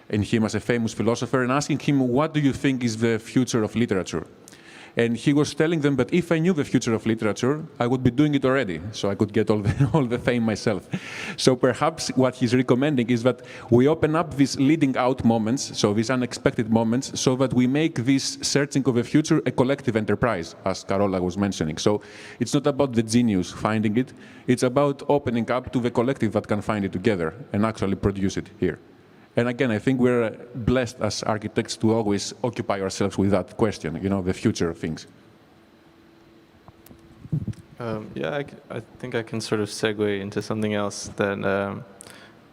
and him as a famous philosopher, and asking him, what do you think is the future of literature? And he was telling them that if I knew the future of literature, I would be doing it already, so I could get all the fame myself. So perhaps what he's recommending is that we open up these leading out moments, so these unexpected moments, so that we make this searching of the future a collective enterprise, as Carola was mentioning. So it's not about the genius finding it, it's about opening up to the collective that can find it together and actually produce it here. And again, I think we're blessed as architects to always occupy ourselves with that question, you know, the future of things. Yeah, I think I can sort of segue into something else that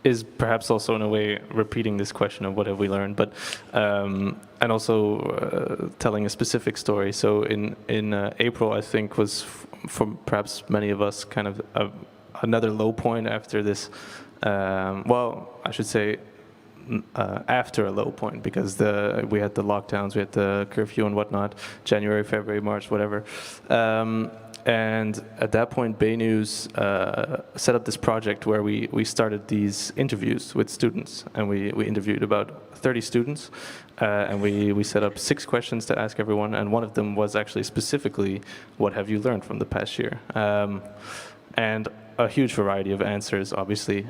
is perhaps also in a way repeating this question of what have we learned, but and also telling a specific story. So in April, I think was for perhaps many of us kind of another low point after this. Well, I should say. After a low point, because we had the lockdowns, we had the curfew and whatnot, January, February, March, whatever. And at that point, Bay News set up this project where we started these interviews with students, and we interviewed about 30 students, and we set up 6 questions to ask everyone, and one of them was actually specifically, what have you learned from the past year? And a huge variety of answers, obviously.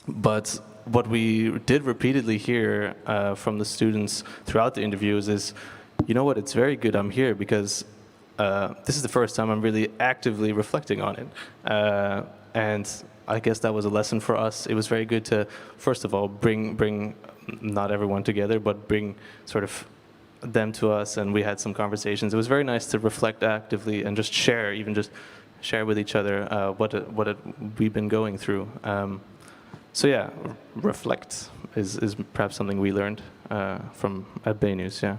But what we did repeatedly hear from the students throughout the interviews is, you know what, it's very good I'm here because this is the first time I'm really actively reflecting on it. And I guess that was a lesson for us. It was very good to, first of all, bring not everyone together, but bring sort of them to us, and we had some conversations. It was very nice to reflect actively and just share, even just share with each other what we've been going through. So yeah, reflect is perhaps something we learned from at Bay News, yeah.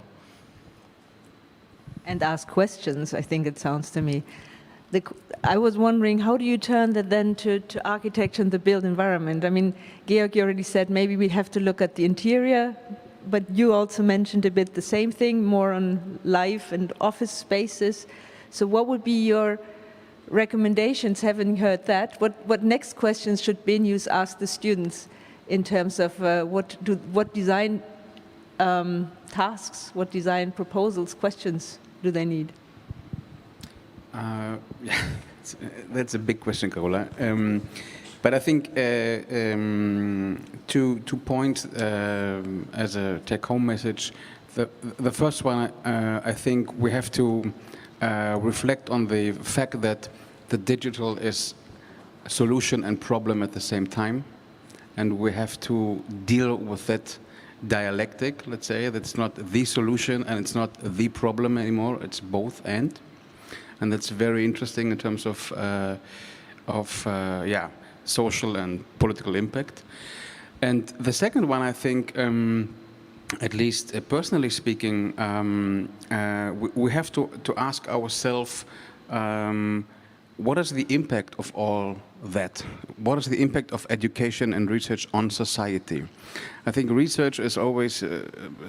And ask questions, I think it sounds to me. I was wondering, how do you turn that then to architecture and the built environment? I mean, Georg, you already said maybe we'd have to look at the interior, but you also mentioned a bit the same thing, more on life and office spaces. So what would be your recommendations, having heard that? What next questions should BNews ask the students in terms of what design tasks, what design proposals, questions do they need? Yeah, that's a big question, Carola. But I think to point as a take-home message, the first one, I think we have to reflect on the fact that the digital is a solution and problem at the same time, and we have to deal with that dialectic, let's say. That's not the solution and it's not the problem anymore, it's both and that's very interesting in terms of yeah, social and political impact. And the second one, I think, at least personally speaking, we have to ask ourselves, what is the impact of all that? What is the impact of education and research on society? I think research is always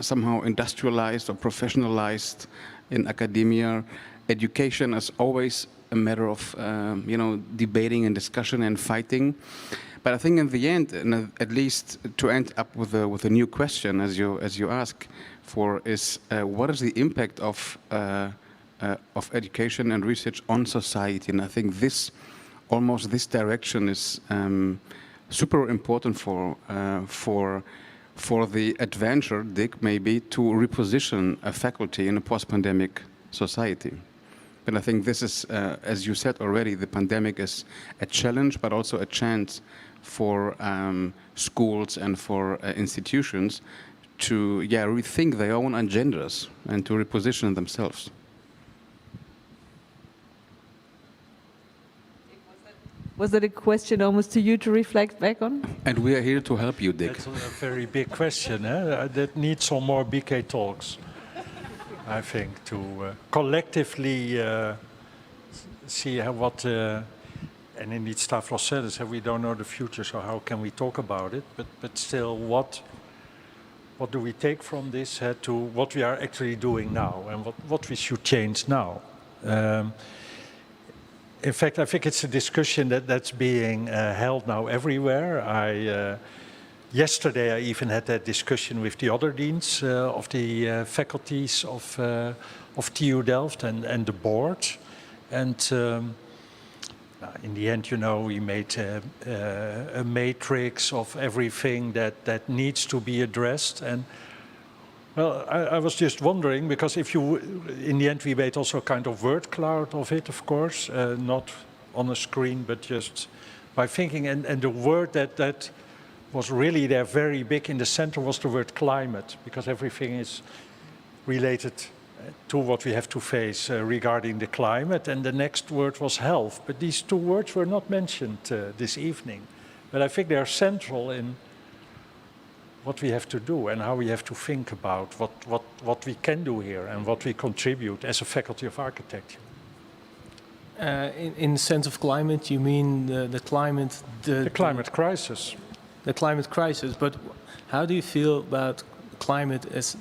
somehow industrialized or professionalized in academia. Education is always a matter of you know, debating and discussion and fighting. But I think in the end, and at least to end up with a new question, as you ask for, is what is the impact of education and research on society? And I think this direction is super important for the adventure, Dick, maybe, to reposition a faculty in a post-pandemic society. And I think this is, as you said already, the pandemic is a challenge, but also a chance for schools and for institutions to rethink their own agendas and to reposition themselves. Was that a question almost to you to reflect back on? And we are here to help you, Dick. That's a very big question. That needs some more BK talks, I think, to collectively see what, and indeed Stavros said it, we don't know the future, so how can we talk about it? But still, what do we take from this to what we are actually doing now and what we should change now? In fact, I think it's a discussion that's being held now everywhere. Yesterday, I even had that discussion with the other deans of the faculties of TU Delft and the board. And in the end, you know, we made a matrix of everything that needs to be addressed. And well, I was just wondering, because if you, in the end, we made also a kind of word cloud of it, of course, not on a screen, but just by thinking. And the word that was really there very big in the center was the word climate, because everything is related to what we have to face regarding the climate. And the next word was health. But these two words were not mentioned this evening. But I think they are central in what we have to do and how we have to think about what we can do here and what we contribute as a faculty of architecture. In the sense of climate, you mean the climate... The climate crisis. The climate crisis, but how do you feel about climate as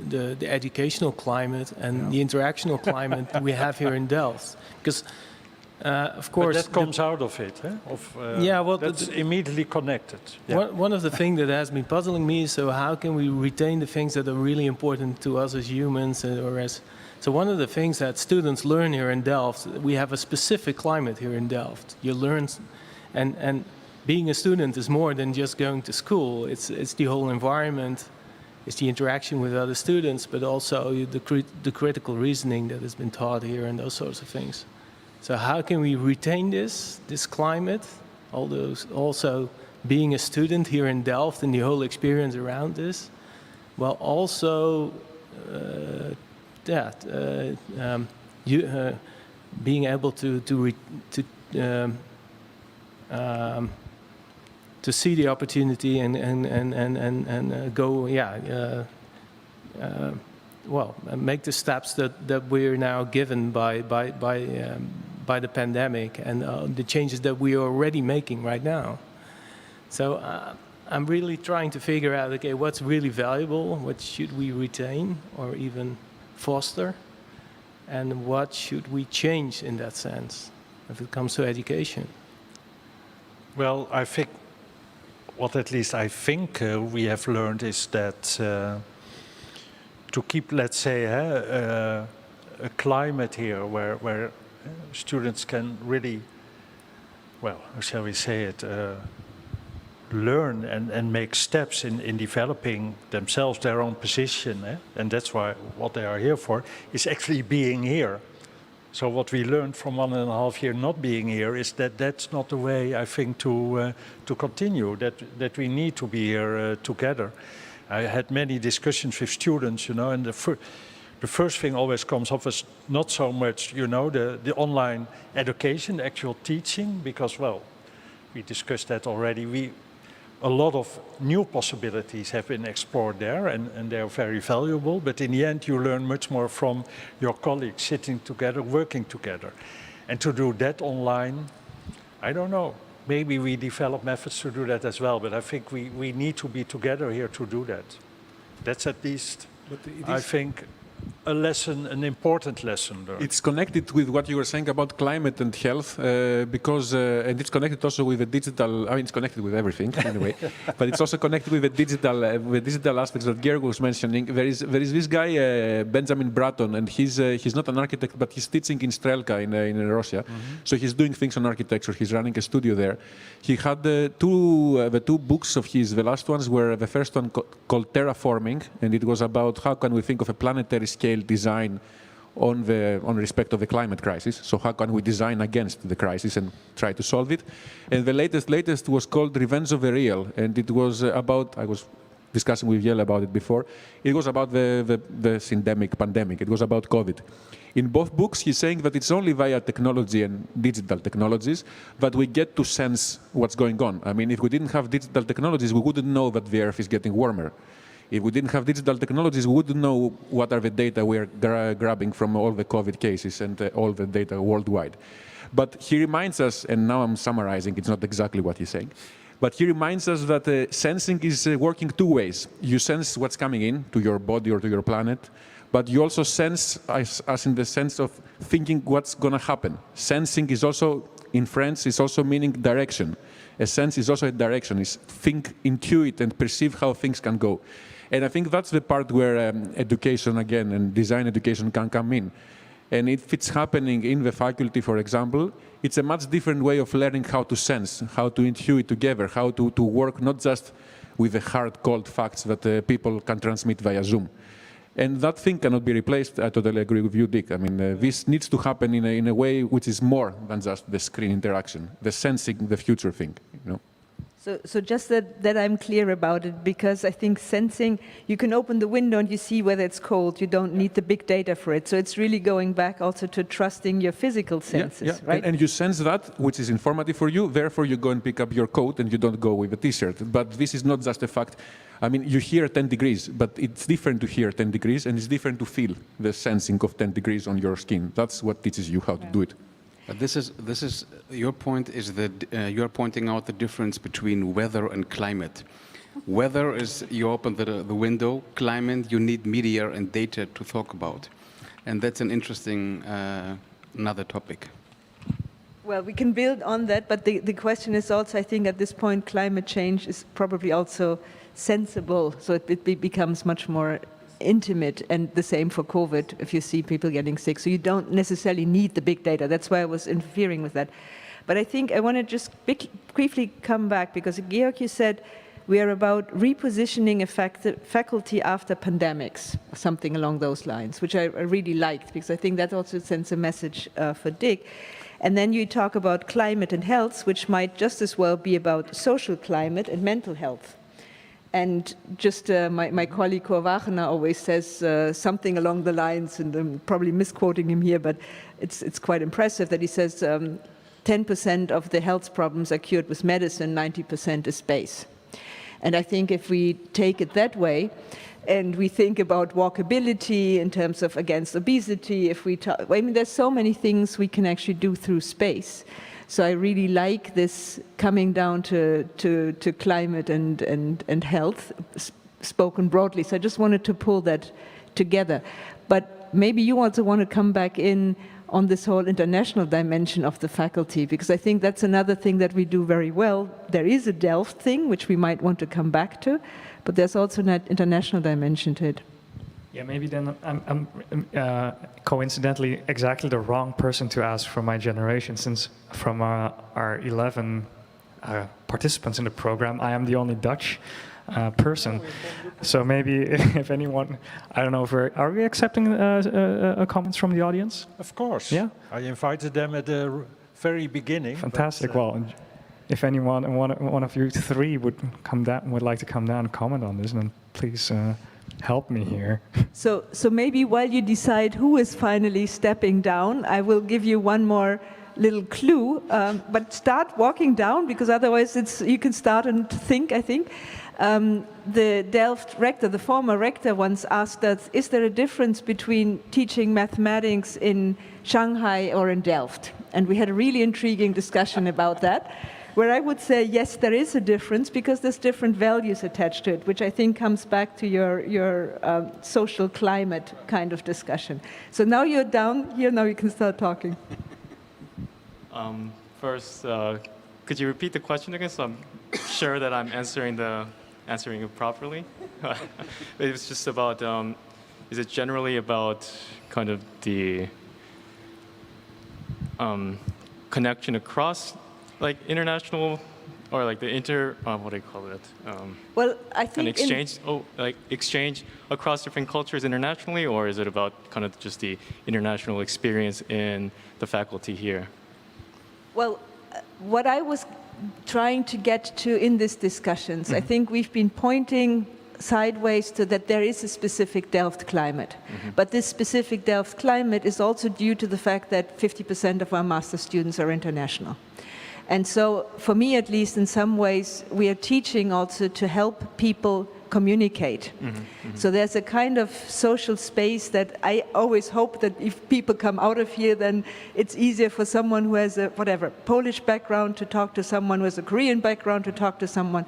the educational climate and the interactional climate we have here in Delft? Because, of course... But that comes out of it, yeah, well, that's immediately connected. Yeah. One of the things that has been puzzling me is, so how can we retain the things that are really important to us as humans, so one of the things that students learn here in Delft, we have a specific climate here in Delft. You learn, and being a student is more than just going to school. It's the whole environment, it's the interaction with other students, but also the critical reasoning that has been taught here and those sorts of things. So how can we retain this climate, also being a student here in Delft and the whole experience around this, while also being able to see the opportunity and go, well, make the steps that we're now given by the pandemic and the changes that we are already making right now. So I'm really trying to figure out, okay, what's really valuable, what should we retain or even foster, and what should we change in that sense if it comes to education? Well, I think, what at least I think we have learned is that to keep, let's say, a climate here where students can really, well, how shall we say it, learn and make steps in developing themselves, their own position. And that's why what they are here for is actually being here. So what we learned from 1.5 years not being here is that that's not the way, I think, to continue, that we need to be here together. I had many discussions with students, and the first thing always comes up is not so much, the online education, the actual teaching, because, well, we discussed that already. A lot of new possibilities have been explored there, and they are very valuable. But in the end, you learn much more from your colleagues sitting together, working together. And to do that online, I don't know. Maybe we develop methods to do that as well. But I think we need to be together here to do that. That's at least, I think, a lesson, an important lesson learned. It's connected with what you were saying about climate and health, because, and it's connected also with the digital, I mean, it's connected with everything, anyway, but it's also connected with the digital aspects that Georg was mentioning. There is this guy, Benjamin Bratton, and he's not an architect, but he's teaching in Strelka in Russia. So he's doing things on architecture. He's running a studio there. He had the two books of his, the last ones were the first one called Terraforming, and it was about how can we think of a planetary scale design on respect of the climate crisis. So how can we design against the crisis and try to solve it? And the latest was called Revenge of the Real, and it was about, I was discussing with Jelle about it before, it was about the syndemic pandemic, it was about COVID. In both books, he's saying that it's only via technology and digital technologies that we get to sense what's going on. I mean, if we didn't have digital technologies, we wouldn't know that the Earth is getting warmer. If we didn't have digital technologies, we wouldn't know what are the data we are grabbing from all the COVID cases and all the data worldwide. But he reminds us, and now I'm summarizing, it's not exactly what he's saying, but he reminds us that sensing is working two ways. You sense what's coming in to your body or to your planet, but you also sense as in the sense of thinking what's going to happen. Sensing is also, in French, is also meaning direction. A sense is also a direction, is think, intuit, and perceive how things can go. And I think that's the part where education, again, and design education can come in. And if it's happening in the faculty, for example, it's a much different way of learning how to sense, how to intuit together, how to work not just with the hard, cold facts that people can transmit via Zoom. And that thing cannot be replaced. I totally agree with you, Dick. I mean, this needs to happen in a way which is more than just the screen interaction, the sensing the future thing, So just that I'm clear about it, because I think sensing, you can open the window and you see whether it's cold. You don't need the big data for it. So it's really going back also to trusting your physical senses, right? And you sense that, which is informative for you. Therefore, you go and pick up your coat and you don't go with a T-shirt. But this is not just a fact. I mean, you hear 10 degrees, but it's different to hear 10 degrees, and it's different to feel the sensing of 10 degrees on your skin. That's what teaches you how to do it. But this is your point is that you're pointing out the difference between weather and climate. Weather is you open the window. Climate, you need media and data to talk about, and that's an interesting another topic. Well, we can build on that, but the question is also, I think at this point, climate change is probably also sensible, so it becomes much more intimate, and the same for COVID, if you see people getting sick. So you don't necessarily need the big data. That's why I was interfering with that. But I think I want to just briefly come back, because Georg, you said we are about repositioning a faculty after pandemics, or something along those lines, which I really liked, because I think that also sends a message for Dick. And then you talk about climate and health, which might just as well be about social climate and mental health. And just my colleague Cor Wagener always says something along the lines, and I'm probably misquoting him here, but it's quite impressive that he says 10% of the health problems are cured with medicine, 90% is space. And I think if we take it that way, and we think about walkability in terms of against obesity, if we talk, I mean, there's so many things we can actually do through space. So I really like this coming down to climate and health, spoken broadly. So I just wanted to pull that together. But maybe you also want to come back in on this whole international dimension of the faculty, because I think that's another thing that we do very well. There is a Delft thing, which we might want to come back to, but there's also an international dimension to it. Yeah, maybe then I'm coincidentally exactly the wrong person to ask from my generation, since from our 11 participants in the program, I am the only Dutch person. So maybe if anyone, I don't know, if are we accepting comments from the audience? Of course. Yeah. I invited them at the very beginning. Fantastic. But, well, if anyone, one of you three would like to come down and comment on this, then please help me here. So maybe while you decide who is finally stepping down, I will give you one more little clue. But start walking down, because otherwise you can start and think, I think. The Delft rector, the former rector, once asked us, is there a difference between teaching mathematics in Shanghai or in Delft? And we had a really intriguing discussion about that, where I would say, yes, there is a difference, because there's different values attached to it, which I think comes back to your social climate kind of discussion. So now you're down here, now you can start talking. First, could you repeat the question again, so I'm sure that I'm answering it properly? It was just about, is it generally about kind of the connection across, like, international, or like the what do you call it? Well, I think an exchange, exchange across different cultures internationally, or is it about kind of just the international experience in the faculty here? Well, what I was trying to get to in these discussions, I think we've been pointing sideways to that there is a specific Delft climate. But this specific Delft climate is also due to the fact that 50% of our master students are international. And so, for me at least, in some ways, we are teaching also to help people communicate. So there's a kind of social space that I always hope that if people come out of here, then it's easier for someone who has a, Polish background to talk to someone who has a Korean background to talk to someone.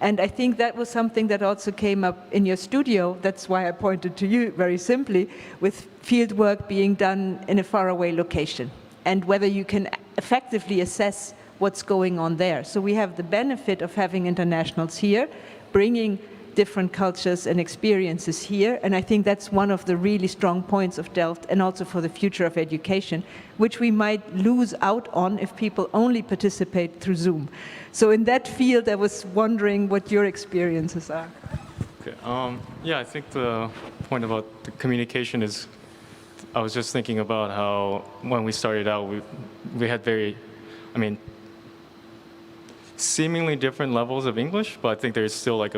And I think that was something that also came up in your studio. That's why I pointed to you very simply, with field work being done in a faraway location, and whether you can effectively assess what's going on there. So we have the benefit of having internationals here, bringing different cultures and experiences here, and I think that's one of the really strong points of Delft, and also for the future of education, which we might lose out on if people only participate through Zoom. So in that field, I was wondering what your experiences are. Okay. Yeah, I think the point about the communication is, I was just thinking about how when we started out, we had seemingly different levels of English, but I think there's still like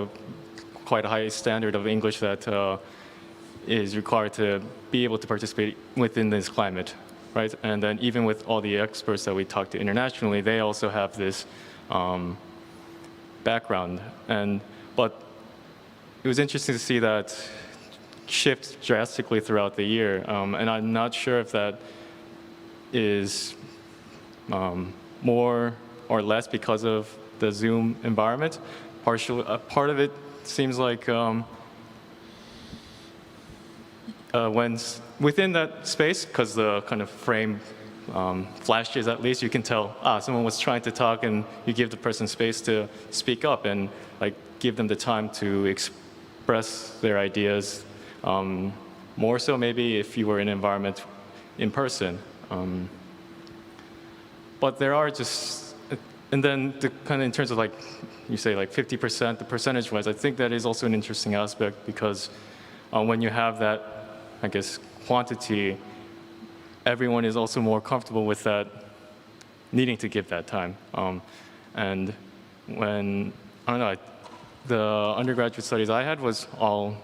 quite a high standard of English that is required to be able to participate within this climate, right? And then even with all the experts that we talk to internationally, they also have this background. But it was interesting to see that shift drastically throughout the year, and I'm not sure if that is more or less because of the Zoom environment. Part of it seems like when within that space, because the kind of frame flashes, at least you can tell, someone was trying to talk, and you give the person space to speak up and like give them the time to express their ideas. More so maybe if you were in an environment in person. But there are just, and then the kind of in terms of like, you say like 50%, the percentage-wise, I think that is also an interesting aspect, because when you have that, I guess, quantity, everyone is also more comfortable with that, needing to give that time. And when, I don't know, the undergraduate studies I had was all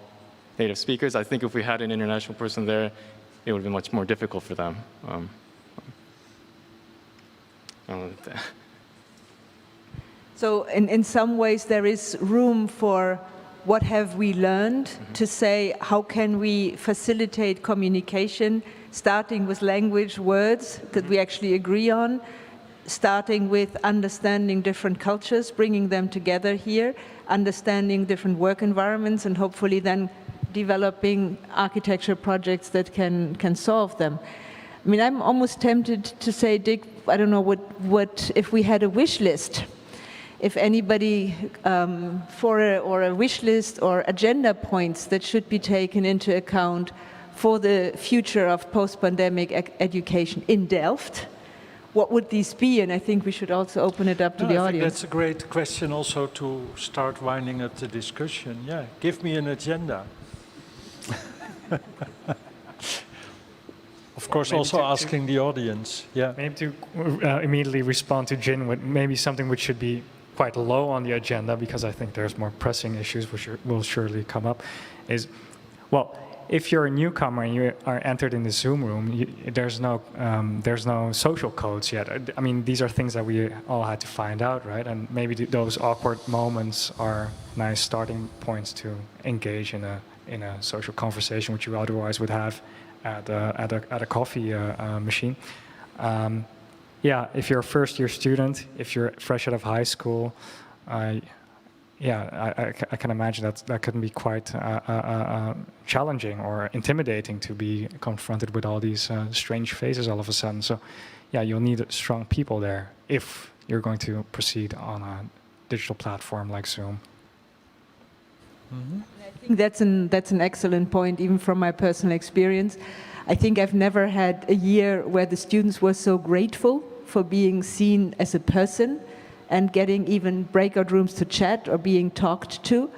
native speakers. I think if we had an international person there, it would be much more difficult for them. I don't know that. So in some ways there is room for what have we learned, to say how can we facilitate communication, starting with language, words that we actually agree on, starting with understanding different cultures, bringing them together here, understanding different work environments, and hopefully then developing architecture projects that can solve them. I mean, I'm almost tempted to say, Dick, I don't know what if we had a wish list. if anybody or a wish list or agenda points that should be taken into account for the future of post-pandemic education in Delft, what would these be? And I think we should also open it up to the I think audience. that's a great question also to start winding up the discussion. Yeah, give me an agenda. Of course, Maybe also asking the audience. Yeah. Maybe to immediately respond to Jin with maybe something which should be quite low on the agenda, because I think there's more pressing issues which will surely come up, is, well, if you're a newcomer and you are entered in the Zoom room, there's no social codes yet. I mean, these are things that we all had to find out, right? And maybe those awkward moments are nice starting points to engage in a social conversation, which you otherwise would have at a coffee machine. Yeah, if you're a first-year student, if you're fresh out of high school, I can imagine that couldn't be quite challenging or intimidating to be confronted with all these strange faces all of a sudden. So, yeah, you'll need strong people there if you're going to proceed on a digital platform like Zoom. Mm-hmm. I think that's an excellent point, even from my personal experience. I think I've never had a year where the students were so grateful for being seen as a person and getting even breakout rooms to chat or being talked to.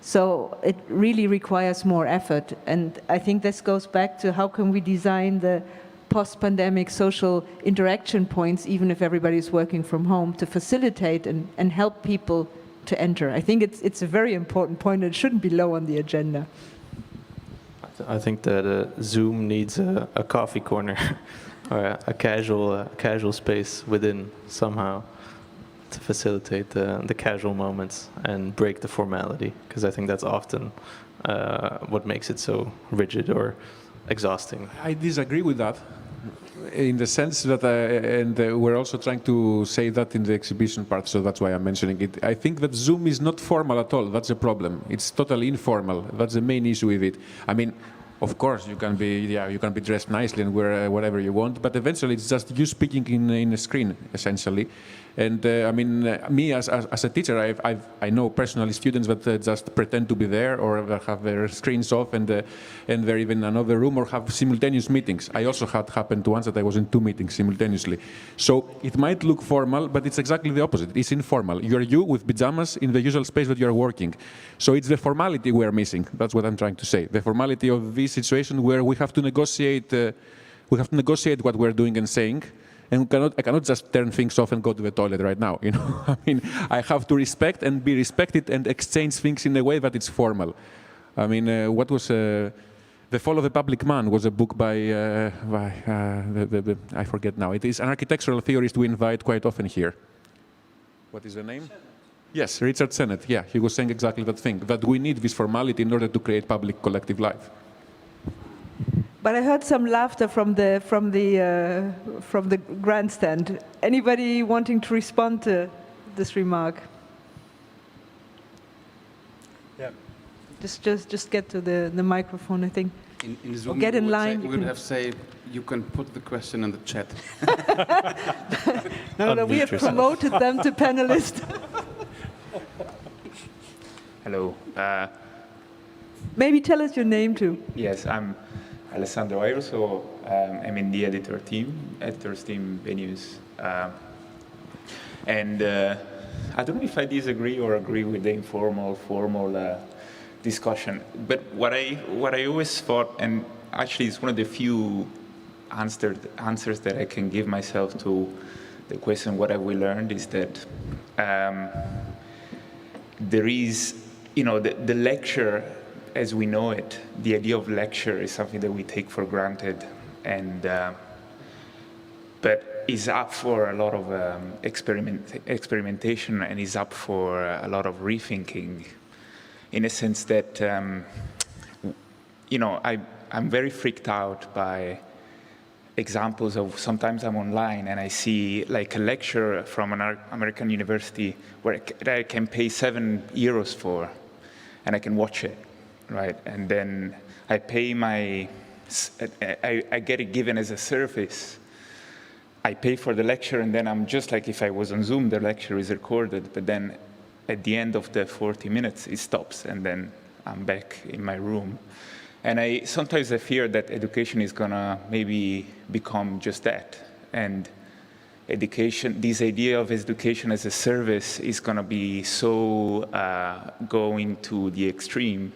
So it really requires more effort. And I think this goes back to how can we design the post-pandemic social interaction points, even if everybody's working from home, to facilitate and help people to enter. I think it's a very important point and it shouldn't be low on the agenda. I think that Zoom needs a coffee corner or a casual space within somehow to facilitate the casual moments and break the formality, because I think that's often what makes it so rigid or exhausting. I disagree with that, in the sense that, we're also trying to say that in the exhibition part, so that's why I'm mentioning it. I think that Zoom is not formal at all. That's the problem. It's totally informal. That's the main issue with it. I mean, of course, you can be dressed nicely and wear whatever you want, but eventually it's just you speaking in a screen, essentially. And I mean, me as a teacher, I know personally students that just pretend to be there or have their screens off and they're even in another room or have simultaneous meetings. I also had happened once that I was in 2 meetings simultaneously. So it might look formal, but it's exactly the opposite. It's informal. You're you with pajamas in the usual space that you're working. So it's the formality we're missing. That's what I'm trying to say. The formality of this situation where we have to negotiate what we're doing and saying. And I cannot just turn things off and go to the toilet right now. You know, I mean, I have to respect and be respected and exchange things in a way that it's formal. I mean, what was The Fall of the Public Man was a book by I forget now. It is an architectural theorist we invite quite often here. What is the name? Yes, Richard Sennett. Yeah, he was saying exactly that thing, that we need this formality in order to create public collective life. But I heard some laughter from the grandstand. Anybody wanting to respond to this remark? Yeah. Just get to the microphone, I think. In Zoom, or get in line. We would have said you can put the question in the chat. No, we have promoted them to panelists. Hello. Maybe tell us your name too. Yes, I'm Alessandro Airo, I'm in the editors team venues. And I don't know if I disagree or agree with the formal discussion, but what I always thought, and actually it's one of the few answers that I can give myself to the question what have we learned, is that there is, the lecture as we know it, the idea of lecture is something that we take for granted, and but is up for a lot of experimentation and is up for a lot of rethinking, in a sense that I'm very freaked out by examples of, sometimes I'm online and I see like a lecture from an American university where I can pay €7 for, and I can watch it. Right, and then I pay I get it given as a service. I pay for the lecture, and then I'm just like if I was on Zoom, the lecture is recorded, but then at the end of the 40 minutes, it stops, and then I'm back in my room. And sometimes I fear that education is gonna maybe become just that. And education, this idea of education as a service is gonna be so going to the extreme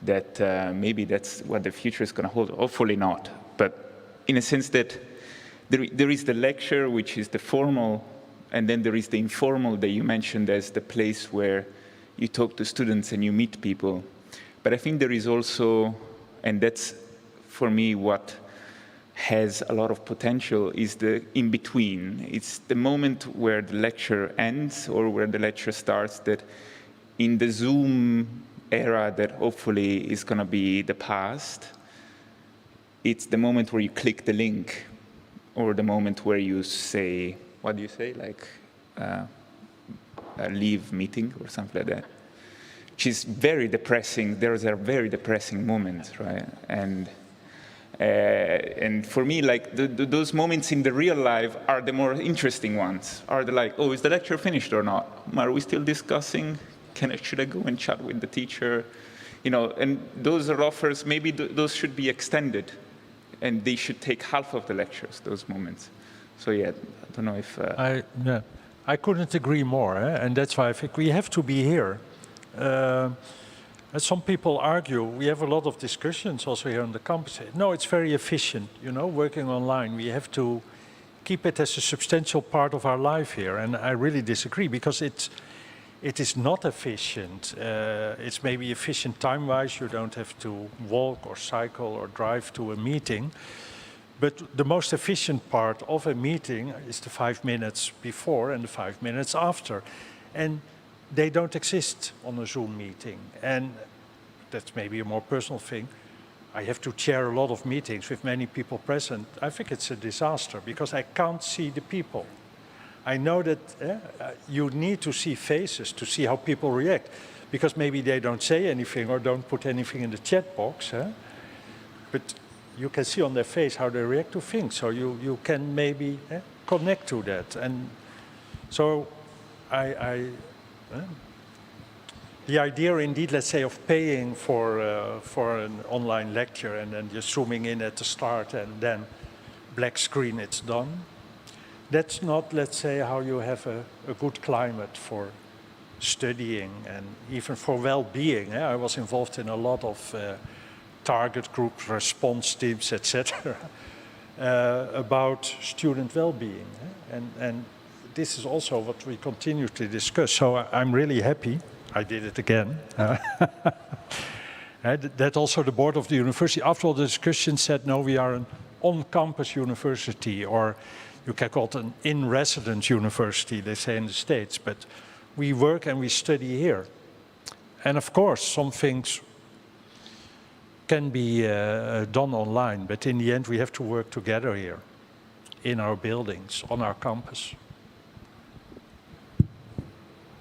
that maybe that's what the future is gonna hold. Hopefully not, but in a sense that there is the lecture, which is the formal, and then there is the informal that you mentioned as the place where you talk to students and you meet people. But I think there is also, and that's for me what has a lot of potential, is the in-between. It's the moment where the lecture ends or where the lecture starts, that in the Zoom era that hopefully is going to be the past, it's the moment where you click the link, or the moment where you say, what do you say, like a leave meeting or something like that, which is very depressing. Those are very depressing moments, right? And for me, like those moments in the real life are the more interesting ones. Are the like, oh, is the lecture finished or not? Are we still discussing? Should I go and chat with the teacher? You know, and those are offers. Maybe those should be extended, and they should take half of the lectures. Those moments. So yeah, I don't know if I couldn't agree more, and that's why I think we have to be here. As some people argue, we have a lot of discussions also here on the campus. No, it's very efficient, you know, working online. We have to keep it as a substantial part of our life here, and I really disagree, because it is not efficient. It's maybe efficient time-wise. You don't have to walk or cycle or drive to a meeting. But the most efficient part of a meeting is the 5 minutes before and the 5 minutes after. And they don't exist on a Zoom meeting. And that's maybe a more personal thing. I have to chair a lot of meetings with many people present. I think it's a disaster because I can't see the people. I know that you need to see faces to see how people react, because maybe they don't say anything or don't put anything in the chat box. But you can see on their face how they react to things, so you can maybe connect to that. And so the idea indeed, let's say, of paying for an online lecture and then just zooming in at the start and then black screen, it's done. That's not, let's say, how you have a good climate for studying and even for well-being. I was involved in a lot of target groups, response teams, etc., about student well-being. And this is also what we continue to discuss. So I'm really happy, I did it again, that also the board of the university, after all the discussion, said, no, we are an on-campus university, or you can call it an in-residence university, they say in the States, but we work and we study here. And of course, some things can be done online, but in the end we have to work together here, in our buildings, on our campus.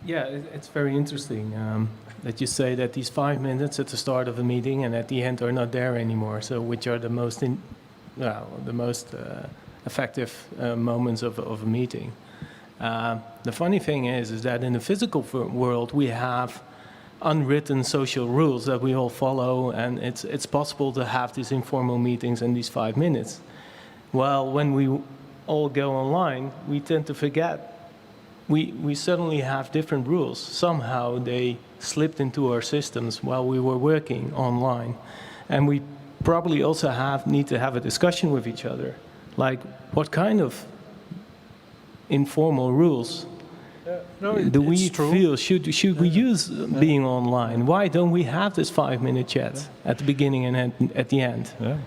Yeah, it's very interesting that you say that these 5 minutes at the start of a meeting and at the end are not there anymore, so which are the most effective moments of a meeting. The funny thing is that in the physical world we have unwritten social rules that we all follow, and it's possible to have these informal meetings in these 5 minutes. Well, when we all go online, we tend to forget. We suddenly have different rules. Somehow they slipped into our systems while we were working online. And we probably also need to have a discussion with each other. Like, what kind of informal rules do we feel should we use being online? Why don't we have this 5-minute chat at the beginning and at the end? Yeah.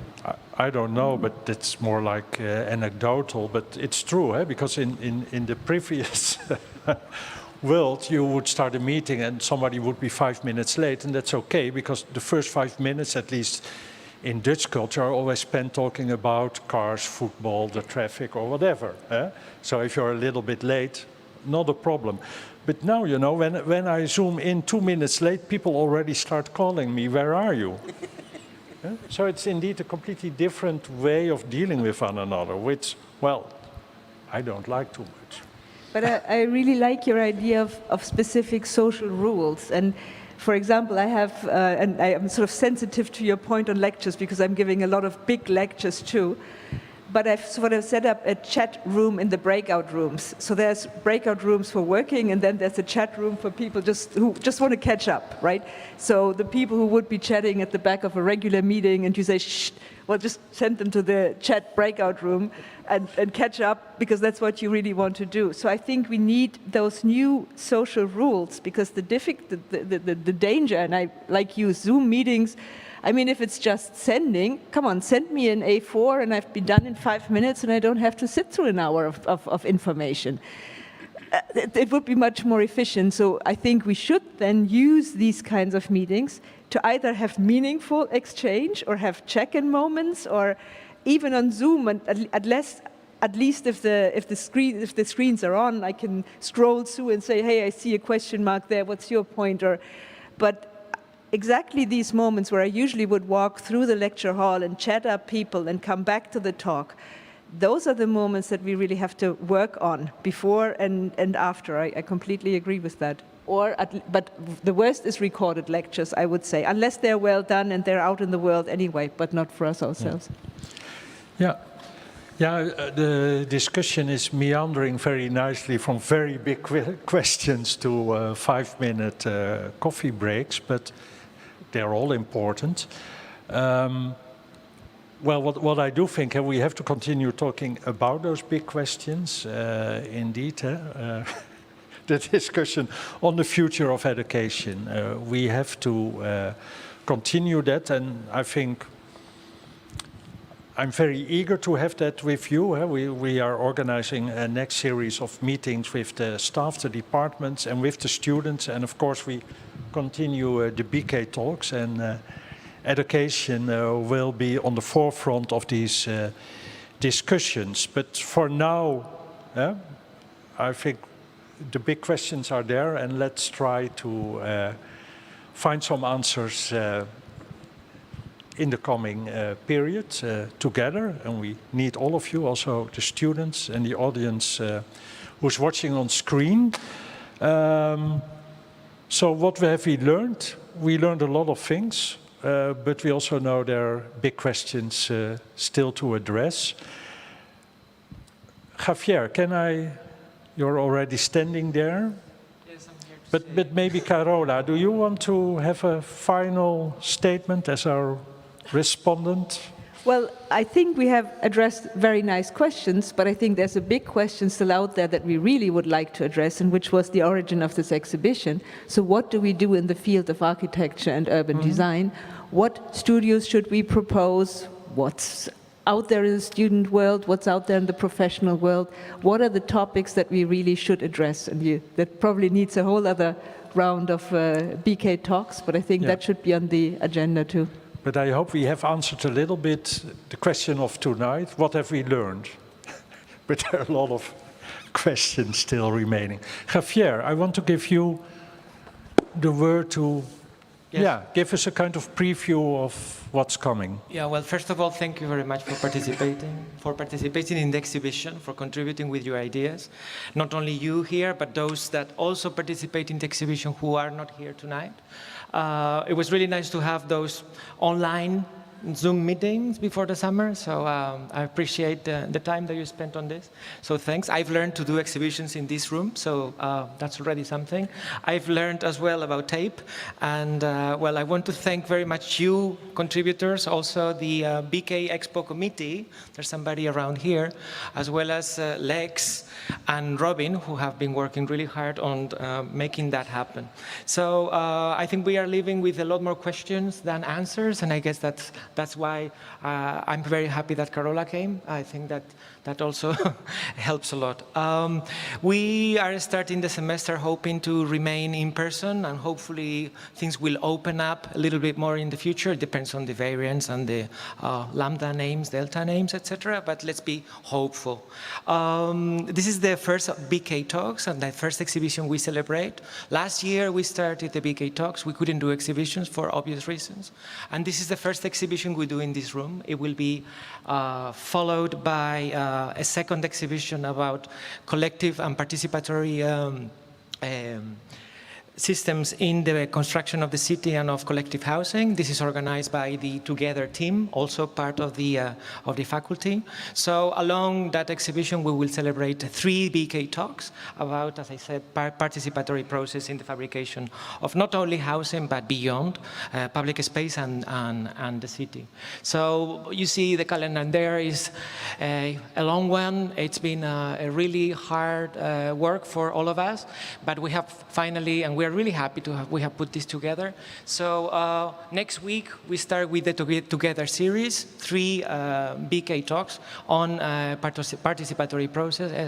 I don't know, but it's more like anecdotal, but it's true, because in the previous world, you would start a meeting and somebody would be 5 minutes late, and that's okay, because the first 5 minutes, at least in Dutch culture, are always spent talking about cars, football, the traffic, or whatever. So if you're a little bit late, not a problem. But now, you know, when I zoom in 2 minutes late, people already start calling me, where are you? So it's indeed a completely different way of dealing with one another, which, well, I don't like too much. But I really like your idea of specific social rules. And for example, I have, and I am sort of sensitive to your point on lectures because I'm giving a lot of big lectures too. But I've sort of set up a chat room in the breakout rooms. So there's breakout rooms for working, and then there's a chat room for people who just want to catch up, right? So the people who would be chatting at the back of a regular meeting, and you say, shh, well, just send them to the chat breakout room and catch up, because that's what you really want to do. So I think we need those new social rules, because the danger, and I like you, Zoom meetings, I mean, if it's just sending, come on, send me an A4 and I've been done in 5 minutes and I don't have to sit through an hour of information. It would be much more efficient. So I think we should then use these kinds of meetings to either have meaningful exchange or have check-in moments, or even on Zoom, and at least if the screens are on, I can scroll through and say, hey, I see a question mark there, what's your point? But exactly these moments where I usually would walk through the lecture hall and chat up people and come back to the talk, those are the moments that we really have to work on before and after. I completely agree with that. But the worst is recorded lectures, I would say, unless they're well done and they're out in the world anyway, but not for us ourselves. Yeah. The discussion is meandering very nicely from very big questions to 5-minute coffee breaks, but they're all important. Well, what I do think, and we have to continue talking about those big questions, indeed, the discussion on the future of education. We have to continue that, and I think I'm very eager to have that with you. We are organizing a next series of meetings with the staff, the departments, and with the students, and of course we continue the BK talks, and education will be on the forefront of these discussions. But for now, I think the big questions are there, and let's try to find some answers in the coming period together. And we need all of you, also the students and the audience who's watching on screen. So what have we learned? We learned a lot of things, but we also know there are big questions still to address. Javier, you're already standing there? Yes, I'm here to But maybe Carola, do you want to have a final statement as our respondent? Well, I think we have addressed very nice questions, but I think there's a big question still out there that we really would like to address, and which was the origin of this exhibition. So what do we do in the field of architecture and urban design? What studios should we propose? What's out there in the student world? What's out there in the professional world? What are the topics that we really should address? And that probably needs a whole other round of BK talks, but I think that should be on the agenda too. But I hope we have answered a little bit the question of tonight. What have we learned? But there are a lot of questions still remaining. Javier, I want to give you the word to give us a kind of preview of what's coming. Yeah, well, first of all, thank you very much for participating in the exhibition, for contributing with your ideas. Not only you here, but those that also participate in the exhibition who are not here tonight. It was really nice to have those online Zoom meetings before the summer, so I appreciate the time that you spent on this. So thanks. I've learned to do exhibitions in this room, so that's already something. I've learned as well about tape, and well, I want to thank very much you contributors, also the BK Expo committee, there's somebody around here, as well as Lex and Robin, who have been working really hard on making that happen. So I think we are leaving with a lot more questions than answers, and I guess that's why I'm very happy that Carola came. I think that also helps a lot. We are starting the semester hoping to remain in person, and hopefully things will open up a little bit more in the future. It depends on the variants and the lambda names, delta names, etc. But let's be hopeful. This is the first BK Talks and the first exhibition we celebrate. Last year we started the BK Talks. We couldn't do exhibitions for obvious reasons. And this is the first exhibition exhibition we do in this room. It will be followed by a second exhibition about collective and participatory systems in the construction of the city and of collective housing. This is organized by the Together team, also part of the faculty. So along that exhibition, we will celebrate 3 BK talks about, as I said, participatory process in the fabrication of not only housing, but beyond public space and the city. So you see the calendar there is a long one. It's been a really hard work for all of us, but we have finally, and we are really happy to have put this together. So next week we start with the Together series, 3 BK talks on participatory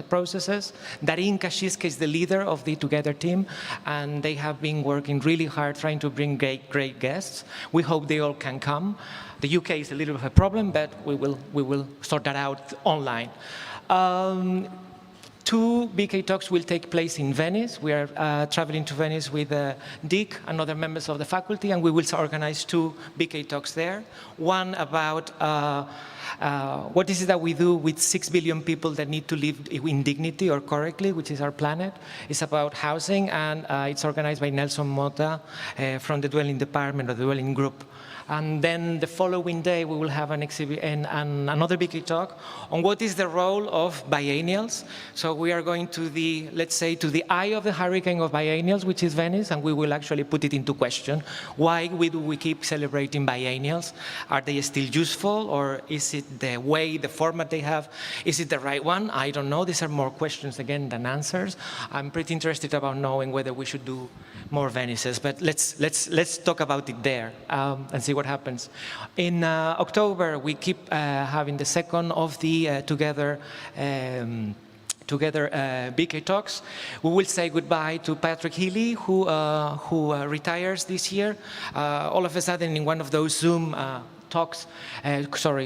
processes. Darin Kashiska is the leader of the Together team, and they have been working really hard trying to bring great guests. We hope they all can come. The UK is a little bit of a problem, but we will sort that out online. 2 BK talks will take place in Venice. We are traveling to Venice with Dick and other members of the faculty, and we will organize 2 BK talks there. One about what is it that we do with 6 billion people that need to live in dignity or correctly, which is our planet. It's about housing, and it's organized by Nelson Mota from the Dwelling Department or the Dwelling Group. And then the following day, we will have another BK talk on what is the role of biennials. So we are going to the, let's say, to the eye of the hurricane of biennials, which is Venice, and we will actually put it into question. Why do we keep celebrating biennials? Are they still useful, or is it the way, the format they have? Is it the right one? I don't know. These are more questions, again, than answers. I'm pretty interested about knowing whether we should do more Venices, but let's talk about it there and see what happens. In October, we keep having the second of the Together BK talks. We will say goodbye to Patrick Healy, who retires this year. All of a sudden, in one of those Zoom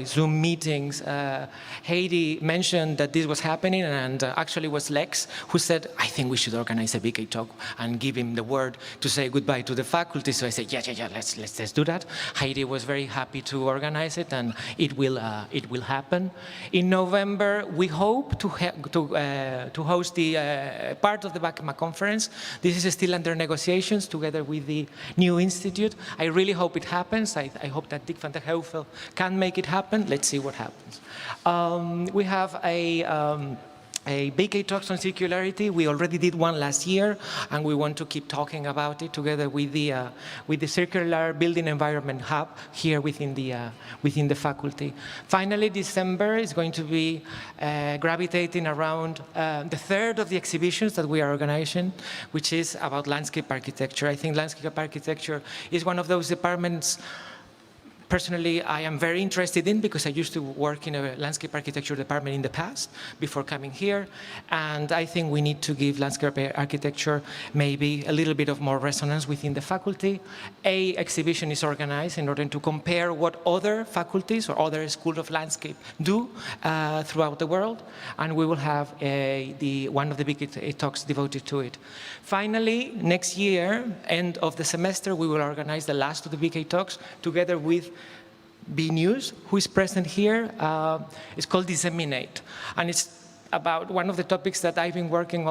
Zoom meetings, Heidi mentioned that this was happening, and actually was Lex who said, I think we should organize a BK talk and give him the word to say goodbye to the faculty. So I said, yeah, let's do that. Heidi was very happy to organize it, and it will happen. In November, we hope to host the part of the BACMA conference. This is still under negotiations together with the new institute. I really hope it happens. I hope that Dick van Gameren can make it happen. Let's see what happens. We have a BK Talks on Circularity. We already did one last year, and we want to keep talking about it together with the Circular Building Environment Hub here within the faculty. Finally, December is going to be gravitating around the third of the exhibitions that we are organizing, which is about landscape architecture. I think landscape architecture is one of those departments personally, I am very interested in, because I used to work in a landscape architecture department in the past before coming here, and I think we need to give landscape architecture maybe a little bit of more resonance within the faculty. An exhibition is organized in order to compare what other faculties or other schools of landscape do throughout the world, and we will have one of the big talks devoted to it. Finally, next year, end of the semester, we will organize the last of the BK Talks together with B News, who is present here. It's called Disseminate, and it's about one of the topics that I've been working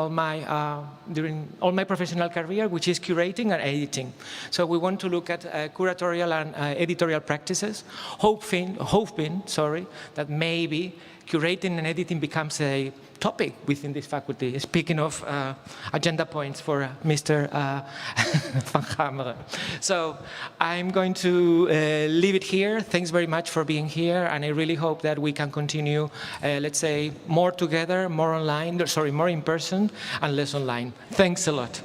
during all my professional career, which is curating and editing. So we want to look at curatorial and editorial practices, hoping that maybe curating and editing becomes a topic within this faculty. Speaking of agenda points for Mr. van Gameren. So I'm going to leave it here. Thanks very much for being here, and I really hope that we can continue, let's say, more together, more online, more in person, and less online. Thanks a lot.